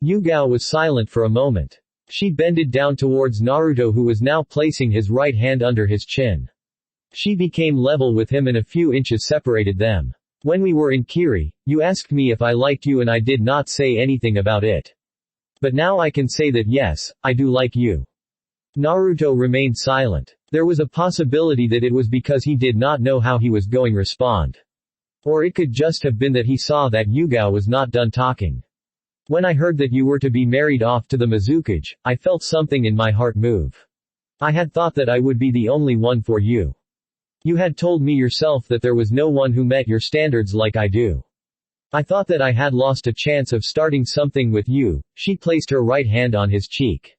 Speaker 1: Yugao was silent for a moment. She bended down towards Naruto, who was now placing his right hand under his chin. She became level with him and a few inches separated them. When we were in Kiri, you asked me if I liked you and I did not say anything about it. But now I can say that yes, I do like you. Naruto remained silent. There was a possibility that it was because he did not know how he was going to respond. Or it could just have been that he saw that Yugao was not done talking. When I heard that you were to be married off to the Mizukage, I felt something in my heart move. I had thought that I would be the only one for you. You had told me yourself that there was no one who met your standards like I do. I thought that I had lost a chance of starting something with you. She placed her right hand on his cheek.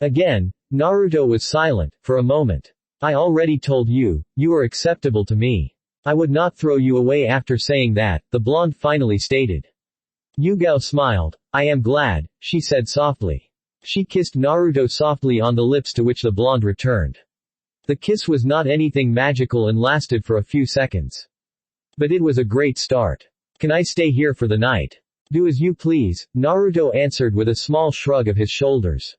Speaker 1: Again, Naruto was silent, for a moment. I already told you, you are acceptable to me. I would not throw you away after saying that, the blonde finally stated. Yugao smiled. I am glad, she said softly. She kissed Naruto softly on the lips, to which the blonde returned. The kiss was not anything magical and lasted for a few seconds. But it was a great start. Can I stay here for the night? Do as you please, Naruto answered with a small shrug of his shoulders.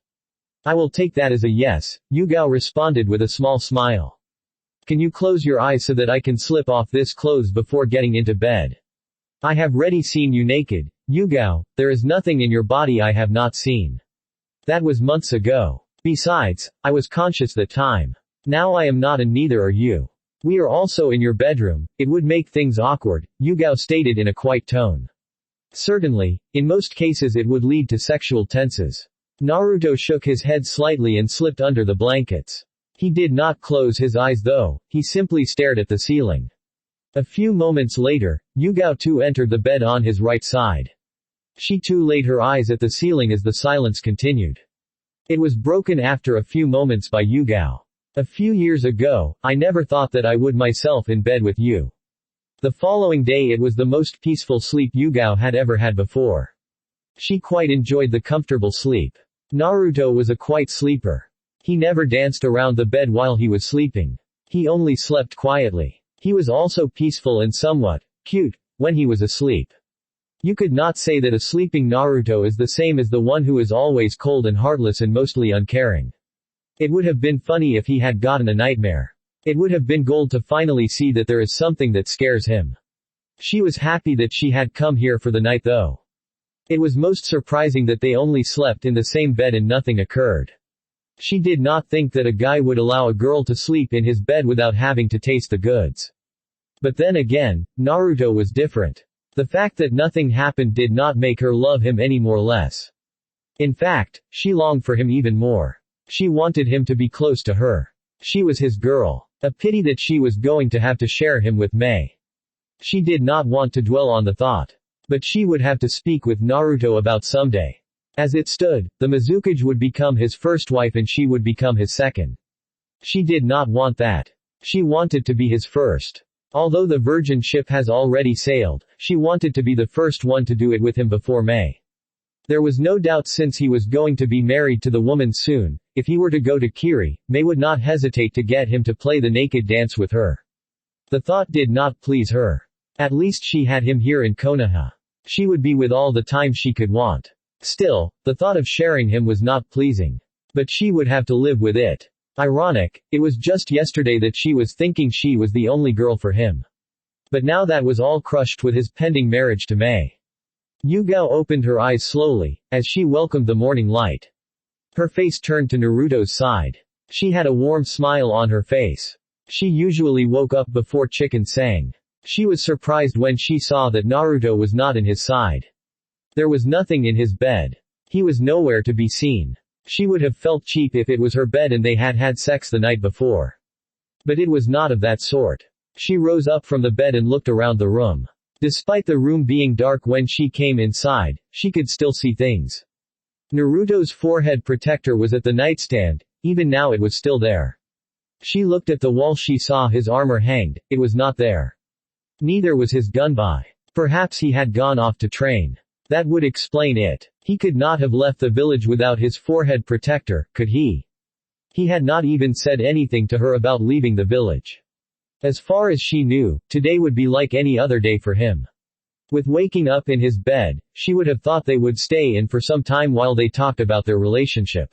Speaker 1: I will take that as a yes, Yugao responded with a small smile. Can you close your eyes so that I can slip off this clothes before getting into bed? I have already seen you naked, Yugao, there is nothing in your body I have not seen. That was months ago. Besides, I was conscious that time. Now I am not and neither are you. We are also in your bedroom, it would make things awkward, Yugao stated in a quiet tone. Certainly, in most cases it would lead to sexual tenses. Naruto shook his head slightly and slipped under the blankets. He did not close his eyes though, he simply stared at the ceiling. A few moments later, Yugao too entered the bed on his right side. She too laid her eyes at the ceiling as the silence continued. It was broken after a few moments by Yugao. A few years ago, I never thought that I would myself in bed with you. The following day it was the most peaceful sleep Yugao had ever had before. She quite enjoyed the comfortable sleep. Naruto was a quiet sleeper. He never danced around the bed while he was sleeping. He only slept quietly. He was also peaceful and somewhat cute when he was asleep. You could not say that a sleeping Naruto is the same as the one who is always cold and heartless and mostly uncaring. It would have been funny if he had gotten a nightmare. It would have been gold to finally see that there is something that scares him. She was happy that she had come here for the night though. It was most surprising that they only slept in the same bed and nothing occurred. She did not think that a guy would allow a girl to sleep in his bed without having to taste the goods. But then again, Naruto was different. The fact that nothing happened did not make her love him any more less. In fact, she longed for him even more. She wanted him to be close to her. She was his girl. A pity that she was going to have to share him with Mei. She did not want to dwell on the thought. But she would have to speak with Naruto about someday. As it stood, the Mizukage would become his first wife and she would become his second. She did not want that. She wanted to be his first. Although the virgin ship has already sailed, she wanted to be the first one to do it with him before Mei. There was no doubt since he was going to be married to the woman soon, if he were to go to Kiri, Mei would not hesitate to get him to play the naked dance with her. The thought did not please her. At least she had him here in Konoha. She would be with all the time she could want. Still, the thought of sharing him was not pleasing. But she would have to live with it. Ironic, it was just yesterday that she was thinking she was the only girl for him. But now that was all crushed with his pending marriage to Mei. Yugao opened her eyes slowly, as she welcomed the morning light. Her face turned to Naruto's side. She had a warm smile on her face. She usually woke up before chicken sang. She was surprised when she saw that Naruto was not in his side. There was nothing in his bed. He was nowhere to be seen. She would have felt cheap if it was her bed and they had had sex the night before. But it was not of that sort. She rose up from the bed and looked around the room. Despite the room being dark when she came inside, she could still see things. Naruto's forehead protector was at the nightstand, even now it was still there. She looked at the wall, she saw his armor hanged, it was not there. Neither was his gunbai. Perhaps he had gone off to train. That would explain it. He could not have left the village without his forehead protector, could he? He had not even said anything to her about leaving the village. As far as she knew, today would be like any other day for him. With waking up in his bed, she would have thought they would stay in for some time while they talked about their relationship.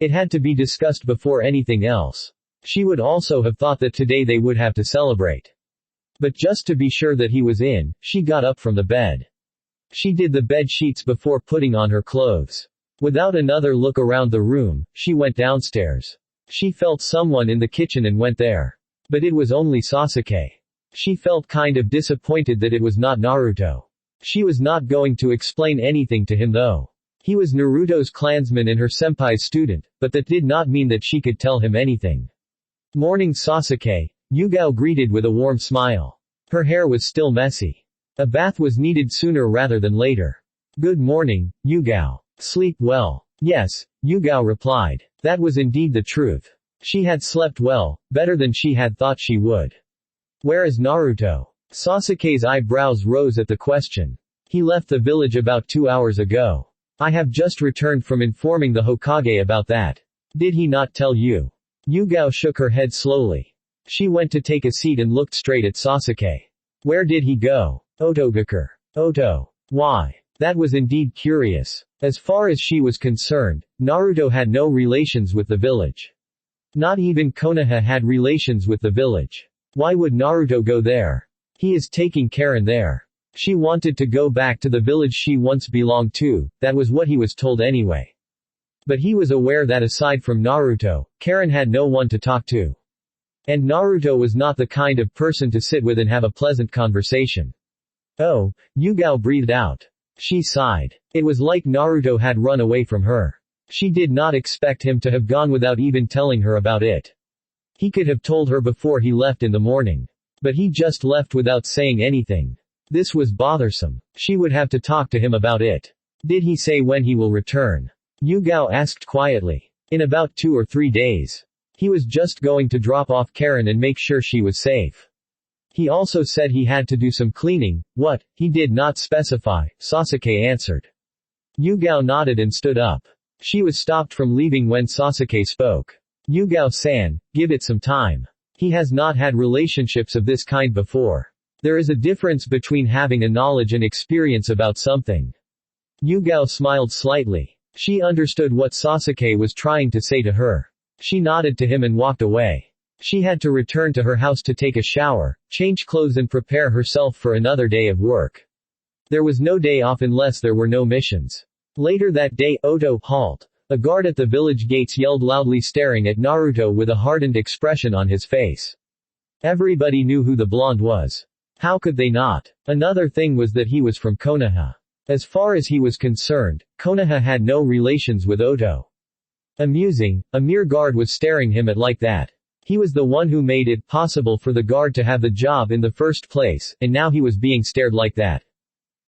Speaker 1: It had to be discussed before anything else. She would also have thought that today they would have to celebrate. But just to be sure that he was in, she got up from the bed. She did the bed sheets before putting on her clothes. Without another look around the room, she went downstairs. She felt someone in the kitchen and went there. But it was only Sasuke. She felt kind of disappointed that it was not Naruto. She was not going to explain anything to him though. He was Naruto's clansman and her senpai's student, but that did not mean that she could tell him anything. Morning Sasuke, Yugao greeted with a warm smile. Her hair was still messy. A bath was needed sooner rather than later. Good morning, Yugao. Sleep well. Yes, Yugao replied. That was indeed the truth. She had slept well, better than she had thought she would. Where is Naruto? Sasuke's eyebrows rose at the question. He left the village about 2 hours ago. I have just returned from informing the Hokage about that. Did he not tell you? Yugao shook her head slowly. She went to take a seat and looked straight at Sasuke. Where did he go? Otogakur. Oto. Why? That was indeed curious. As far as she was concerned, Naruto had no relations with the village. Not even Konoha had relations with the village. Why would Naruto go there? He is taking Karen there. She wanted to go back to the village she once belonged to, that was what he was told anyway. But he was aware that aside from Naruto, Karen had no one to talk to. And Naruto was not the kind of person to sit with and have a pleasant conversation. Oh, Yugao breathed out. She sighed. It was like Naruto had run away from her. She did not expect him to have gone without even telling her about it. He could have told her before he left in the morning. But he just left without saying anything. This was bothersome. She would have to talk to him about it. Did he say when he will return? Yugao asked quietly. In about 2 or 3 days. He was just going to drop off Karen and make sure she was safe. He also said he had to do some cleaning. What? He did not specify, Sasuke answered. Yugao nodded and stood up. She was stopped from leaving when Sasuke spoke. Yugao-san, give it some time. He has not had relationships of this kind before. There is a difference between having a knowledge and experience about something. Yugao smiled slightly. She understood what Sasuke was trying to say to her. She nodded to him and walked away. She had to return to her house to take a shower, change clothes and prepare herself for another day of work. There was no day off unless there were no missions. Later that day, Oto, halt. A guard at the village gates yelled loudly, staring at Naruto with a hardened expression on his face. Everybody knew who the blonde was. How could they not? Another thing was that he was from Konoha. As far as he was concerned, Konoha had no relations with Oto. Amusing, a mere guard was staring him at like that. He was the one who made it possible for the guard to have the job in the first place, and now he was being stared like that.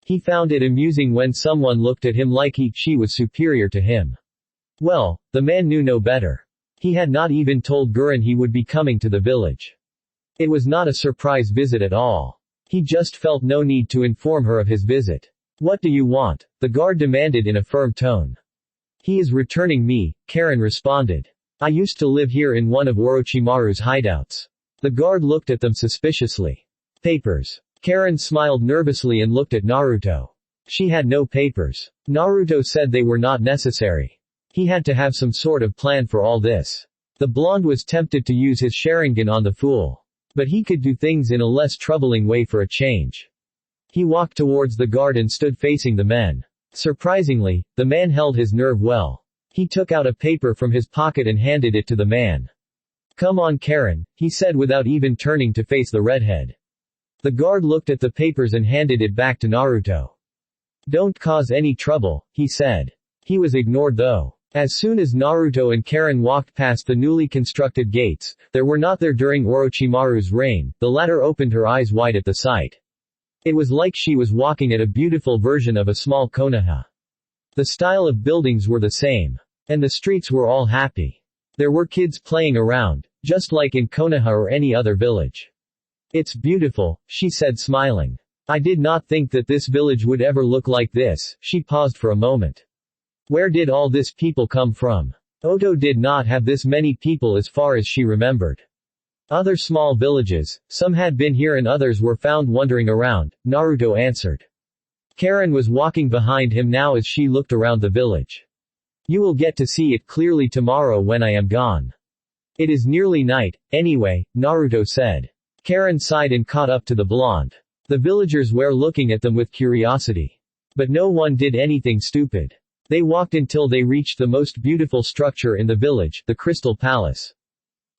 Speaker 1: He found it amusing when someone looked at him like she was superior to him. Well, the man knew no better. He had not even told Gurren he would be coming to the village. It was not a surprise visit at all. He just felt no need to inform her of his visit. What do you want? The guard demanded in a firm tone. He is returning me, Karen responded. I used to live here in one of Orochimaru's hideouts. The guard looked at them suspiciously. Papers. Karen smiled nervously and looked at Naruto. She had no papers. Naruto said they were not necessary. He had to have some sort of plan for all this. The blonde was tempted to use his Sharingan on the fool. But he could do things in a less troubling way for a change. He walked towards the guard and stood facing the men. Surprisingly, the man held his nerve well. He took out a paper from his pocket and handed it to the man. Come on Karen, he said without even turning to face the redhead. The guard looked at the papers and handed it back to Naruto. Don't cause any trouble, he said. He was ignored though. As soon as Naruto and Karen walked past the newly constructed gates, that were not there during Orochimaru's reign, the latter opened her eyes wide at the sight. It was like she was walking at a beautiful version of a small Konoha. The style of buildings were the same. And the streets were all happy. There were kids playing around, just like in Konoha or any other village. It's beautiful, she said smiling. I did not think that this village would ever look like this. She paused for a moment. Where did all this people come from? Oto did not have this many people as far as she remembered. Other small villages, some had been here and others were found wandering around, Naruto answered. Karen was walking behind him now as she looked around the village. You will get to see it clearly tomorrow when I am gone. It is nearly night, anyway, Naruto said. Karen sighed and caught up to the blonde. The villagers were looking at them with curiosity. But no one did anything stupid. They walked until they reached the most beautiful structure in the village, the Crystal Palace.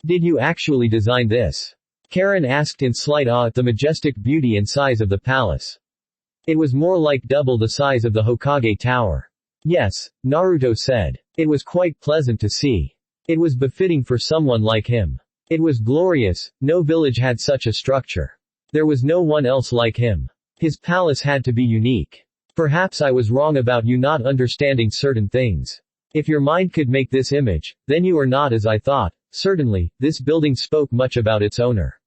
Speaker 1: Did you actually design this? Karen asked in slight awe at the majestic beauty and size of the palace. It was more like double the size of the Hokage Tower. Yes, Naruto said. It was quite pleasant to see. It was befitting for someone like him. It was glorious, no village had such a structure. There was no one else like him. His palace had to be unique. Perhaps I was wrong about you not understanding certain things. If your mind could make this image, then you are not as I thought. Certainly, this building spoke much about its owner.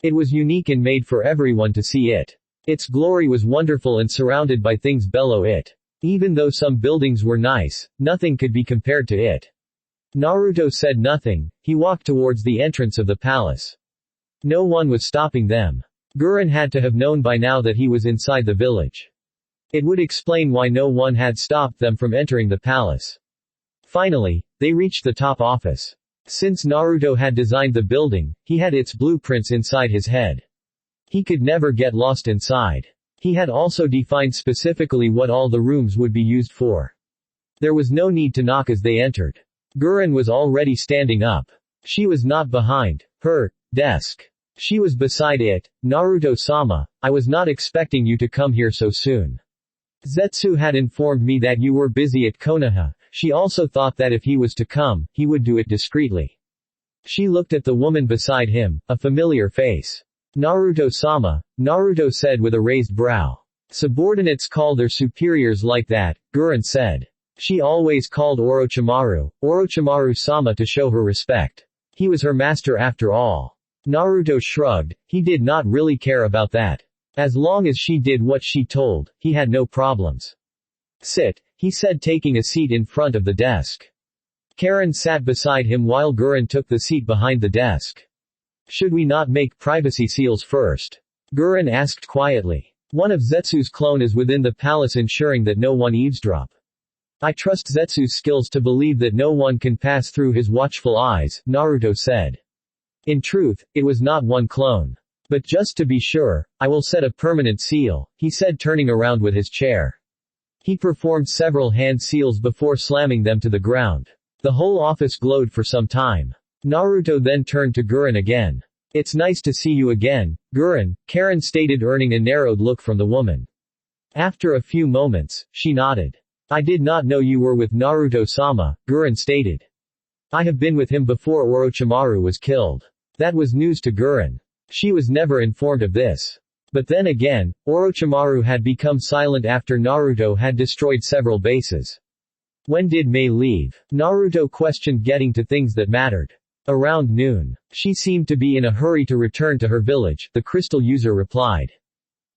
Speaker 1: It was unique and made for everyone to see it. Its glory was wonderful and surrounded by things below it. Even though some buildings were nice, nothing could be compared to it. Naruto said nothing, he walked towards the entrance of the palace. No one was stopping them. Gurren had to have known by now that he was inside the village. It would explain why no one had stopped them from entering the palace. Finally, they reached the top office. Since Naruto had designed the building, he had its blueprints inside his head. He could never get lost inside. He had also defined specifically what all the rooms would be used for. There was no need to knock as they entered. Gurren was already standing up. She was not behind her desk. She was beside it. Naruto-sama, I was not expecting you to come here so soon. Zetsu had informed me that you were busy at Konoha. She also thought that if he was to come, he would do it discreetly. She looked at the woman beside him, a familiar face. Naruto-sama, Naruto said with a raised brow. Subordinates call their superiors like that, Gurren said. She always called Orochimaru-sama to show her respect. He was her master after all. Naruto shrugged, he did not really care about that. As long as she did what she told, he had no problems. Sit, he said taking a seat in front of the desk. Karen sat beside him while Gurren took the seat behind the desk. Should we not make privacy seals first? Gurren asked quietly. One of Zetsu's clone is within the palace ensuring that no one eavesdrop. I trust Zetsu's skills to believe that no one can pass through his watchful eyes, Naruto said. In truth, it was not one clone. But just to be sure, I will set a permanent seal, he said turning around with his chair. He performed several hand seals before slamming them to the ground. The whole office glowed for some time. Naruto then turned to Gurren again. It's nice to see you again, Gurren, Karen stated earning a narrowed look from the woman. After a few moments, she nodded. I did not know you were with Naruto-sama, Gurren stated. I have been with him before Orochimaru was killed. That was news to Gurren. She was never informed of this. But then again, Orochimaru had become silent after Naruto had destroyed several bases. When did Mei leave? Naruto questioned, getting to things that mattered. Around noon. She seemed to be in a hurry to return to her village, the crystal user replied.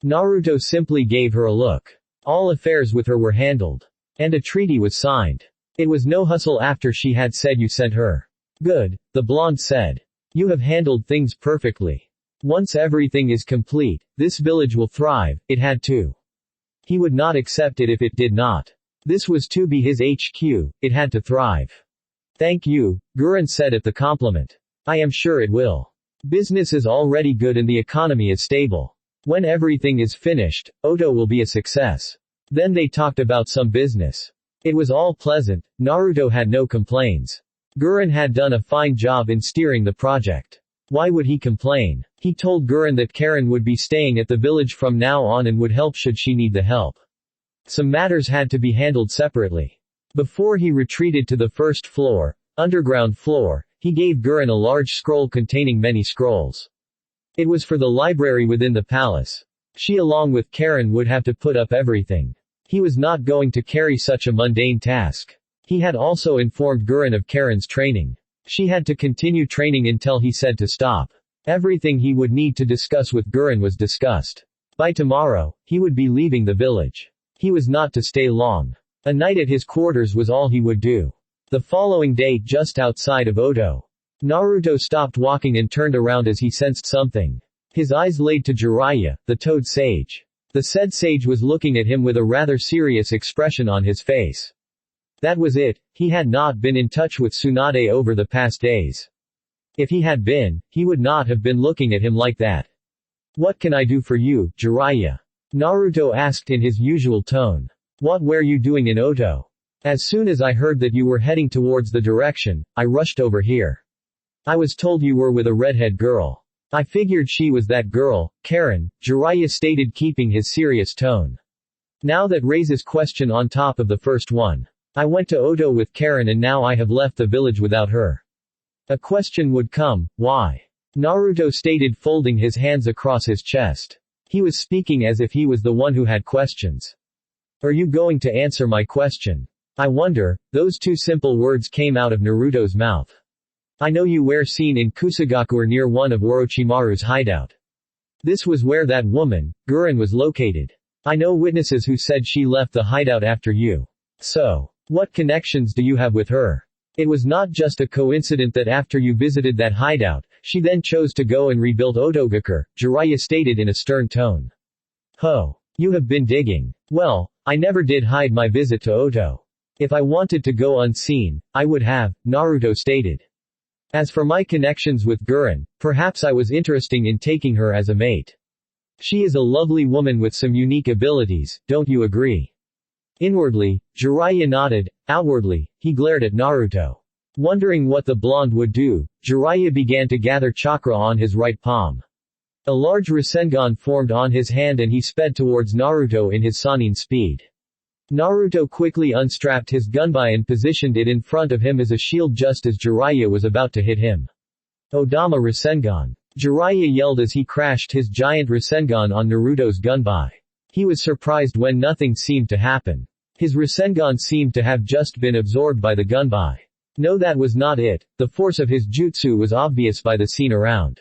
Speaker 1: Naruto simply gave her a look. All affairs with her were handled. And a treaty was signed. It was no hustle after she had said you sent her. Good, the blonde said. You have handled things perfectly. Once everything is complete, this village will thrive, it had to. He would not accept it if it did not. This was to be his HQ, it had to thrive. Thank you, Gurren said at the compliment. I am sure it will. Business is already good and the economy is stable. When everything is finished, Oto will be a success. Then they talked about some business. It was all pleasant, Naruto had no complaints. Gurren had done a fine job in steering the project. Why would he complain? He told Gurren that Karen would be staying at the village from now on and would help should she need the help. Some matters had to be handled separately. Before he retreated to the first floor, underground floor, he gave Gurren a large scroll containing many scrolls. It was for the library within the palace. She along with Karen would have to put up everything. He was not going to carry such a mundane task. He had also informed Gurren of Karen's training. She had to continue training until he said to stop. Everything he would need to discuss with Gurren was discussed. By tomorrow, he would be leaving the village. He was not to stay long. A night at his quarters was all he would do. The following day, just outside of Oto, Naruto stopped walking and turned around as he sensed something. His eyes laid to Jiraiya, the toad sage. The said sage was looking at him with a rather serious expression on his face. That was it, he had not been in touch with Tsunade over the past days. If he had been, he would not have been looking at him like that. What can I do for you, Jiraiya? Naruto asked in his usual tone. What were you doing in Oto? As soon as I heard that you were heading towards the direction, I rushed over here. I was told you were with a redhead girl. I figured she was that girl, Karen, Jiraiya stated, keeping his serious tone. Now that raises question on top of the first one. I went to Oto with Karen and now I have left the village without her. A question would come, why? Naruto stated, folding his hands across his chest. He was speaking as if he was the one who had questions. Are you going to answer my question? I wonder, those two simple words came out of Naruto's mouth. I know you were seen in Kusagaku or near one of Orochimaru's hideout. This was where that woman, Guren, was located. I know witnesses who said she left the hideout after you. So, what connections do you have with her? It was not just a coincidence that after you visited that hideout, she then chose to go and rebuild Otogakure, Jiraiya stated in a stern tone. Ho. You have been digging. Well, I never did hide my visit to Oto. If I wanted to go unseen, I would have, Naruto stated. As for my connections with Guren, perhaps I was interested in taking her as a mate. She is a lovely woman with some unique abilities, don't you agree? Inwardly, Jiraiya nodded. Outwardly, he glared at Naruto. Wondering what the blonde would do, Jiraiya began to gather chakra on his right palm. A large Rasengan formed on his hand and he sped towards Naruto in his Sannin speed. Naruto quickly unstrapped his gunbai and positioned it in front of him as a shield just as Jiraiya was about to hit him. Odama Rasengan. Jiraiya yelled as he crashed his giant Rasengan on Naruto's gunbai. He was surprised when nothing seemed to happen. His Rasengan seemed to have just been absorbed by the gunbai. No, that was not it. The force of his jutsu was obvious by the scene around.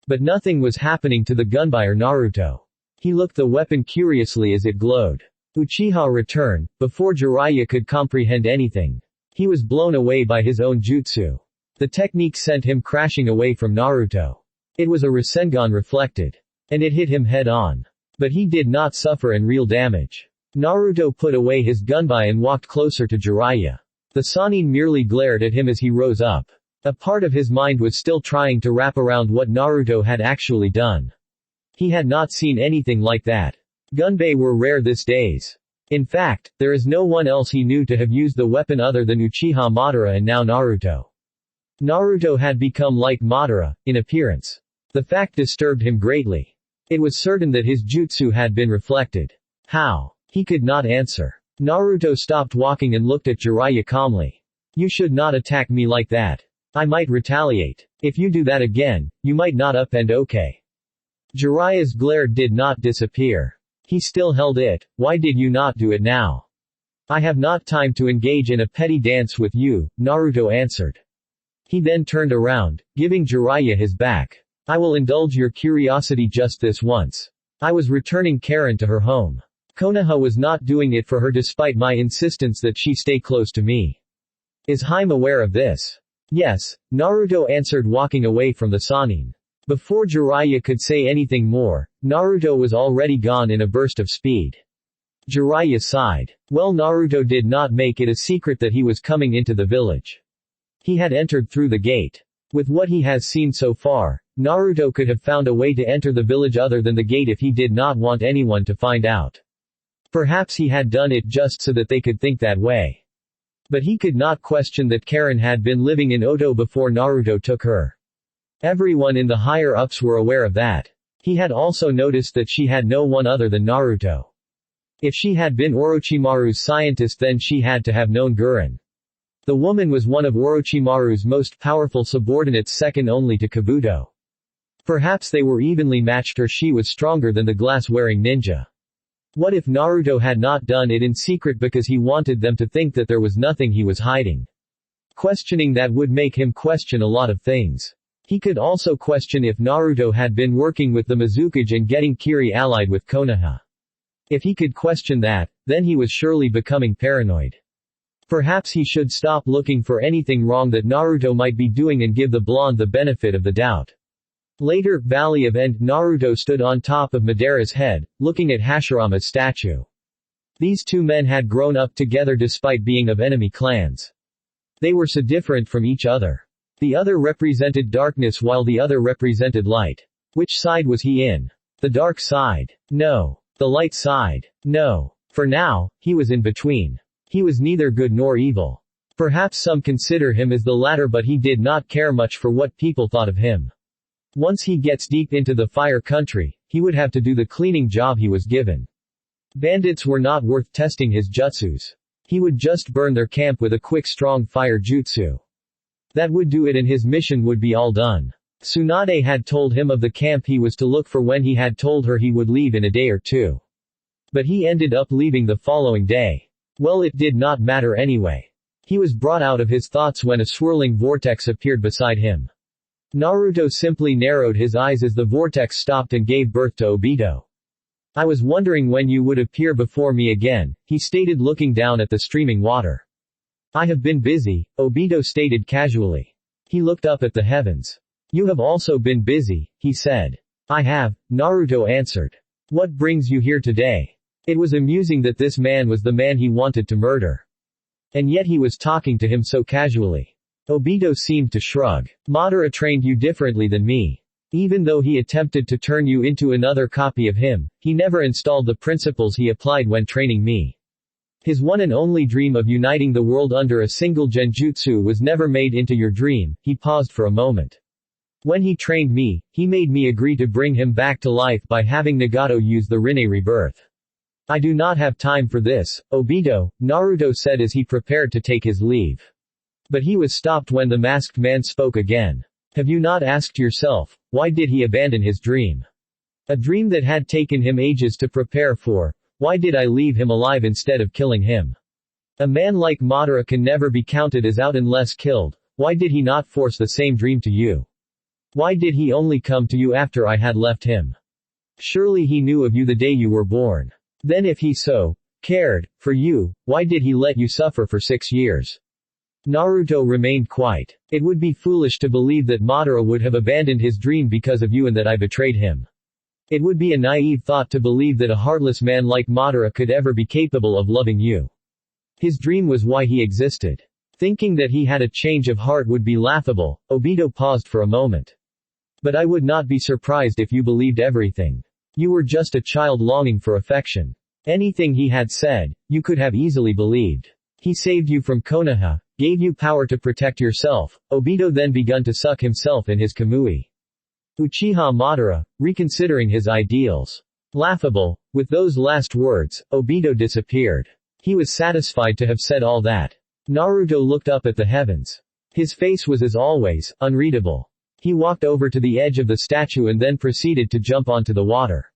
Speaker 1: But nothing was happening to the gunbai or Naruto. He looked the weapon curiously as it glowed. Uchiha returned, before Jiraiya could comprehend anything. He was blown away by his own jutsu. The technique sent him crashing away from Naruto. It was a Rasengan reflected. And it hit him head on. But he did not suffer any real damage. Naruto put away his gunbai and walked closer to Jiraiya. The Sannin merely glared at him as he rose up. A part of his mind was still trying to wrap around what Naruto had actually done. He had not seen anything like that. Gunbai were rare these days. In fact, there is no one else he knew to have used the weapon other than Uchiha Madara and now Naruto. Naruto had become like Madara, in appearance. The fact disturbed him greatly. It was certain that his jutsu had been reflected. How? He could not answer. Naruto stopped walking and looked at Jiraiya calmly. You should not attack me like that. I might retaliate. If you do that again, you might not up and okay. Jiraiya's glare did not disappear. He still held it. Why did you not do it now? I have not time to engage in a petty dance with you, Naruto answered. He then turned around, giving Jiraiya his back. I will indulge your curiosity just this once. I was returning Karen to her home. Konoha was not doing it for her despite my insistence that she stay close to me. Is Haim aware of this? Yes, Naruto answered, walking away from the Sannin. Before Jiraiya could say anything more, Naruto was already gone in a burst of speed. Jiraiya sighed. Well, Naruto did not make it a secret that he was coming into the village. He had entered through the gate. With what he has seen so far, Naruto could have found a way to enter the village other than the gate if he did not want anyone to find out. Perhaps he had done it just so that they could think that way. But he could not question that Karen had been living in Oto before Naruto took her. Everyone in the higher-ups were aware of that. He had also noticed that she had no one other than Naruto. If she had been Orochimaru's scientist, then she had to have known Guren. The woman was one of Orochimaru's most powerful subordinates, second only to Kabuto. Perhaps they were evenly matched, or she was stronger than the glass-wearing ninja. What if Naruto had not done it in secret because he wanted them to think that there was nothing he was hiding? Questioning that would make him question a lot of things. He could also question if Naruto had been working with the Mizukage and getting Kiri allied with Konoha. If he could question that, then he was surely becoming paranoid. Perhaps he should stop looking for anything wrong that Naruto might be doing and give the blonde the benefit of the doubt. Later, Valley of End, Naruto stood on top of Madara's head, looking at Hashirama's statue. These two men had grown up together despite being of enemy clans. They were so different from each other. The other represented darkness while the other represented light. Which side was he in? The dark side? No. The light side? No. For now, he was in between. He was neither good nor evil. Perhaps some consider him as the latter, but he did not care much for what people thought of him. Once he gets deep into the fire country, he would have to do the cleaning job he was given. Bandits were not worth testing his jutsus. He would just burn their camp with a quick strong fire jutsu. That would do it and his mission would be all done. Tsunade had told him of the camp he was to look for when he had told her he would leave in a day or two. But he ended up leaving the following day. Well, it did not matter anyway. He was brought out of his thoughts when a swirling vortex appeared beside him. Naruto simply narrowed his eyes as the vortex stopped and gave birth to Obito. I was wondering when you would appear before me again, he stated looking down at the streaming water. I have been busy, Obito stated casually. He looked up at the heavens. You have also been busy, he said. I have, Naruto answered. What brings you here today? It was amusing that this man was the man he wanted to murder. And yet he was talking to him so casually. Obito seemed to shrug. Madara trained you differently than me. Even though he attempted to turn you into another copy of him, he never installed the principles he applied when training me. His one and only dream of uniting the world under a single genjutsu was never made into your dream. He paused for a moment. When he trained me, he made me agree to bring him back to life by having Nagato use the Rinne rebirth. I do not have time for this, Obito, Naruto said as he prepared to take his leave. But he was stopped when the masked man spoke again. Have you not asked yourself, why did he abandon his dream? A dream that had taken him ages to prepare for. Why did I leave him alive instead of killing him? A man like Madara can never be counted as out unless killed. Why did he not force the same dream to you? Why did he only come to you after I had left him? Surely he knew of you the day you were born. Then if he so cared for you, why did he let you suffer for 6 years? Naruto remained quiet. It would be foolish to believe that Madara would have abandoned his dream because of you and that I betrayed him. It would be a naive thought to believe that a heartless man like Madara could ever be capable of loving you. His dream was why he existed. Thinking that he had a change of heart would be laughable. Obito paused for a moment. But I would not be surprised if you believed everything. You were just a child longing for affection. Anything he had said, you could have easily believed. He saved you from Konoha, gave you power to protect yourself. Obito then begun to suck himself in his kamui. Uchiha Madara, reconsidering his ideals. Laughable. With those last words, Obito disappeared. He was satisfied to have said all that. Naruto looked up at the heavens. His face was as always, unreadable. He walked over to the edge of the statue and then proceeded to jump onto the water.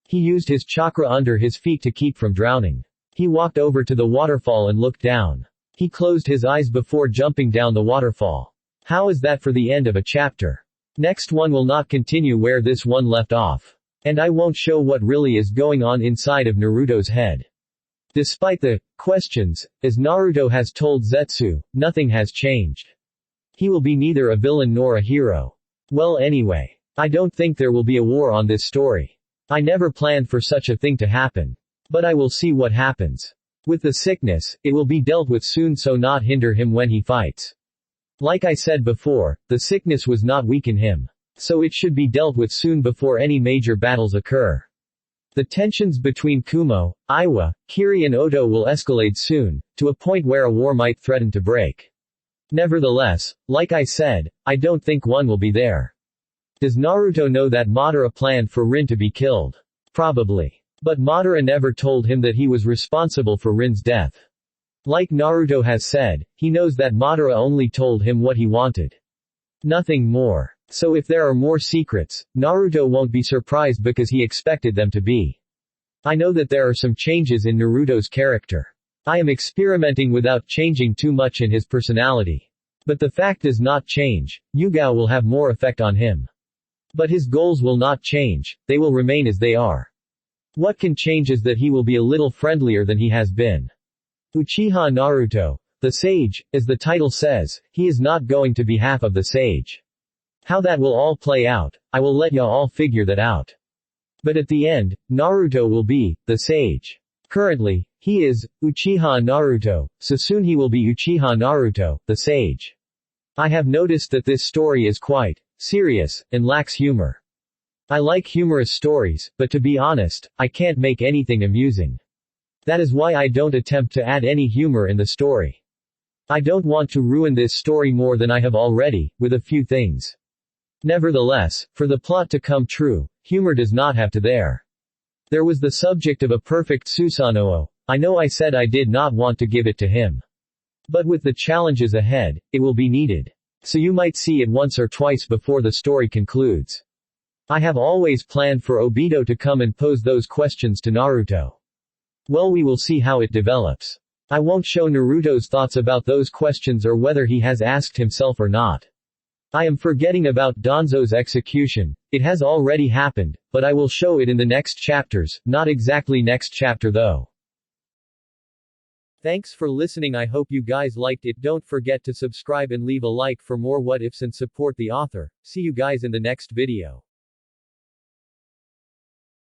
Speaker 1: He used his chakra under his feet to keep from drowning. He walked over to the waterfall and looked down. He closed his eyes before jumping down the waterfall. How is that for the end of a chapter? Next one will not continue where this one left off. And I won't show what really is going on inside of Naruto's head. Despite the questions, as Naruto has told Zetsu, nothing has changed. He will be neither a villain nor a hero. Well anyway. I don't think there will be a war on this story. I never planned for such a thing to happen. But I will see what happens. With the sickness, it will be dealt with soon, so not hinder him when he fights. Like I said before, the sickness was not weaken him. So it should be dealt with soon before any major battles occur. The tensions between Kumo, Iwa, Kiri and Oto will escalate soon, to a point where a war might threaten to break. Nevertheless, like I said, I don't think one will be there. Does Naruto know that Madara planned for Rin to be killed? Probably. But Madara never told him that he was responsible for Rin's death. Like Naruto has said, he knows that Madara only told him what he wanted. Nothing more. So if there are more secrets, Naruto won't be surprised because he expected them to be. I know that there are some changes in Naruto's character. I am experimenting without changing too much in his personality. But the fact does not change. Yugao will have more effect on him. But his goals will not change, they will remain as they are. What can change is that he will be a little friendlier than he has been. Uchiha Naruto, the sage, as the title says, he is not going to be half of the sage. How that will all play out, I will let ya all figure that out. But at the end, Naruto will be the sage. Currently, he is Uchiha Naruto, so soon he will be Uchiha Naruto, the sage. I have noticed that this story is quite serious and lacks humor. I like humorous stories, but to be honest, I can't make anything amusing. That is why I don't attempt to add any humor in the story. I don't want to ruin this story more than I have already, with a few things. Nevertheless, for the plot to come true, humor does not have to there. There was the subject of a perfect Susanoo. I know I said I did not want to give it to him. But with the challenges ahead, it will be needed. So you might see it once or twice before the story concludes. I have always planned for Obito to come and pose those questions to Naruto. Well, we will see how it develops. I won't show Naruto's thoughts about those questions or whether he has asked himself or not. I am forgetting about Danzo's execution. It has already happened, but I will show it in the next chapters, not exactly next chapter though. Thanks for listening. I hope you guys liked it. Don't forget to subscribe and leave a like for more what ifs and support the author. See you guys in the next video.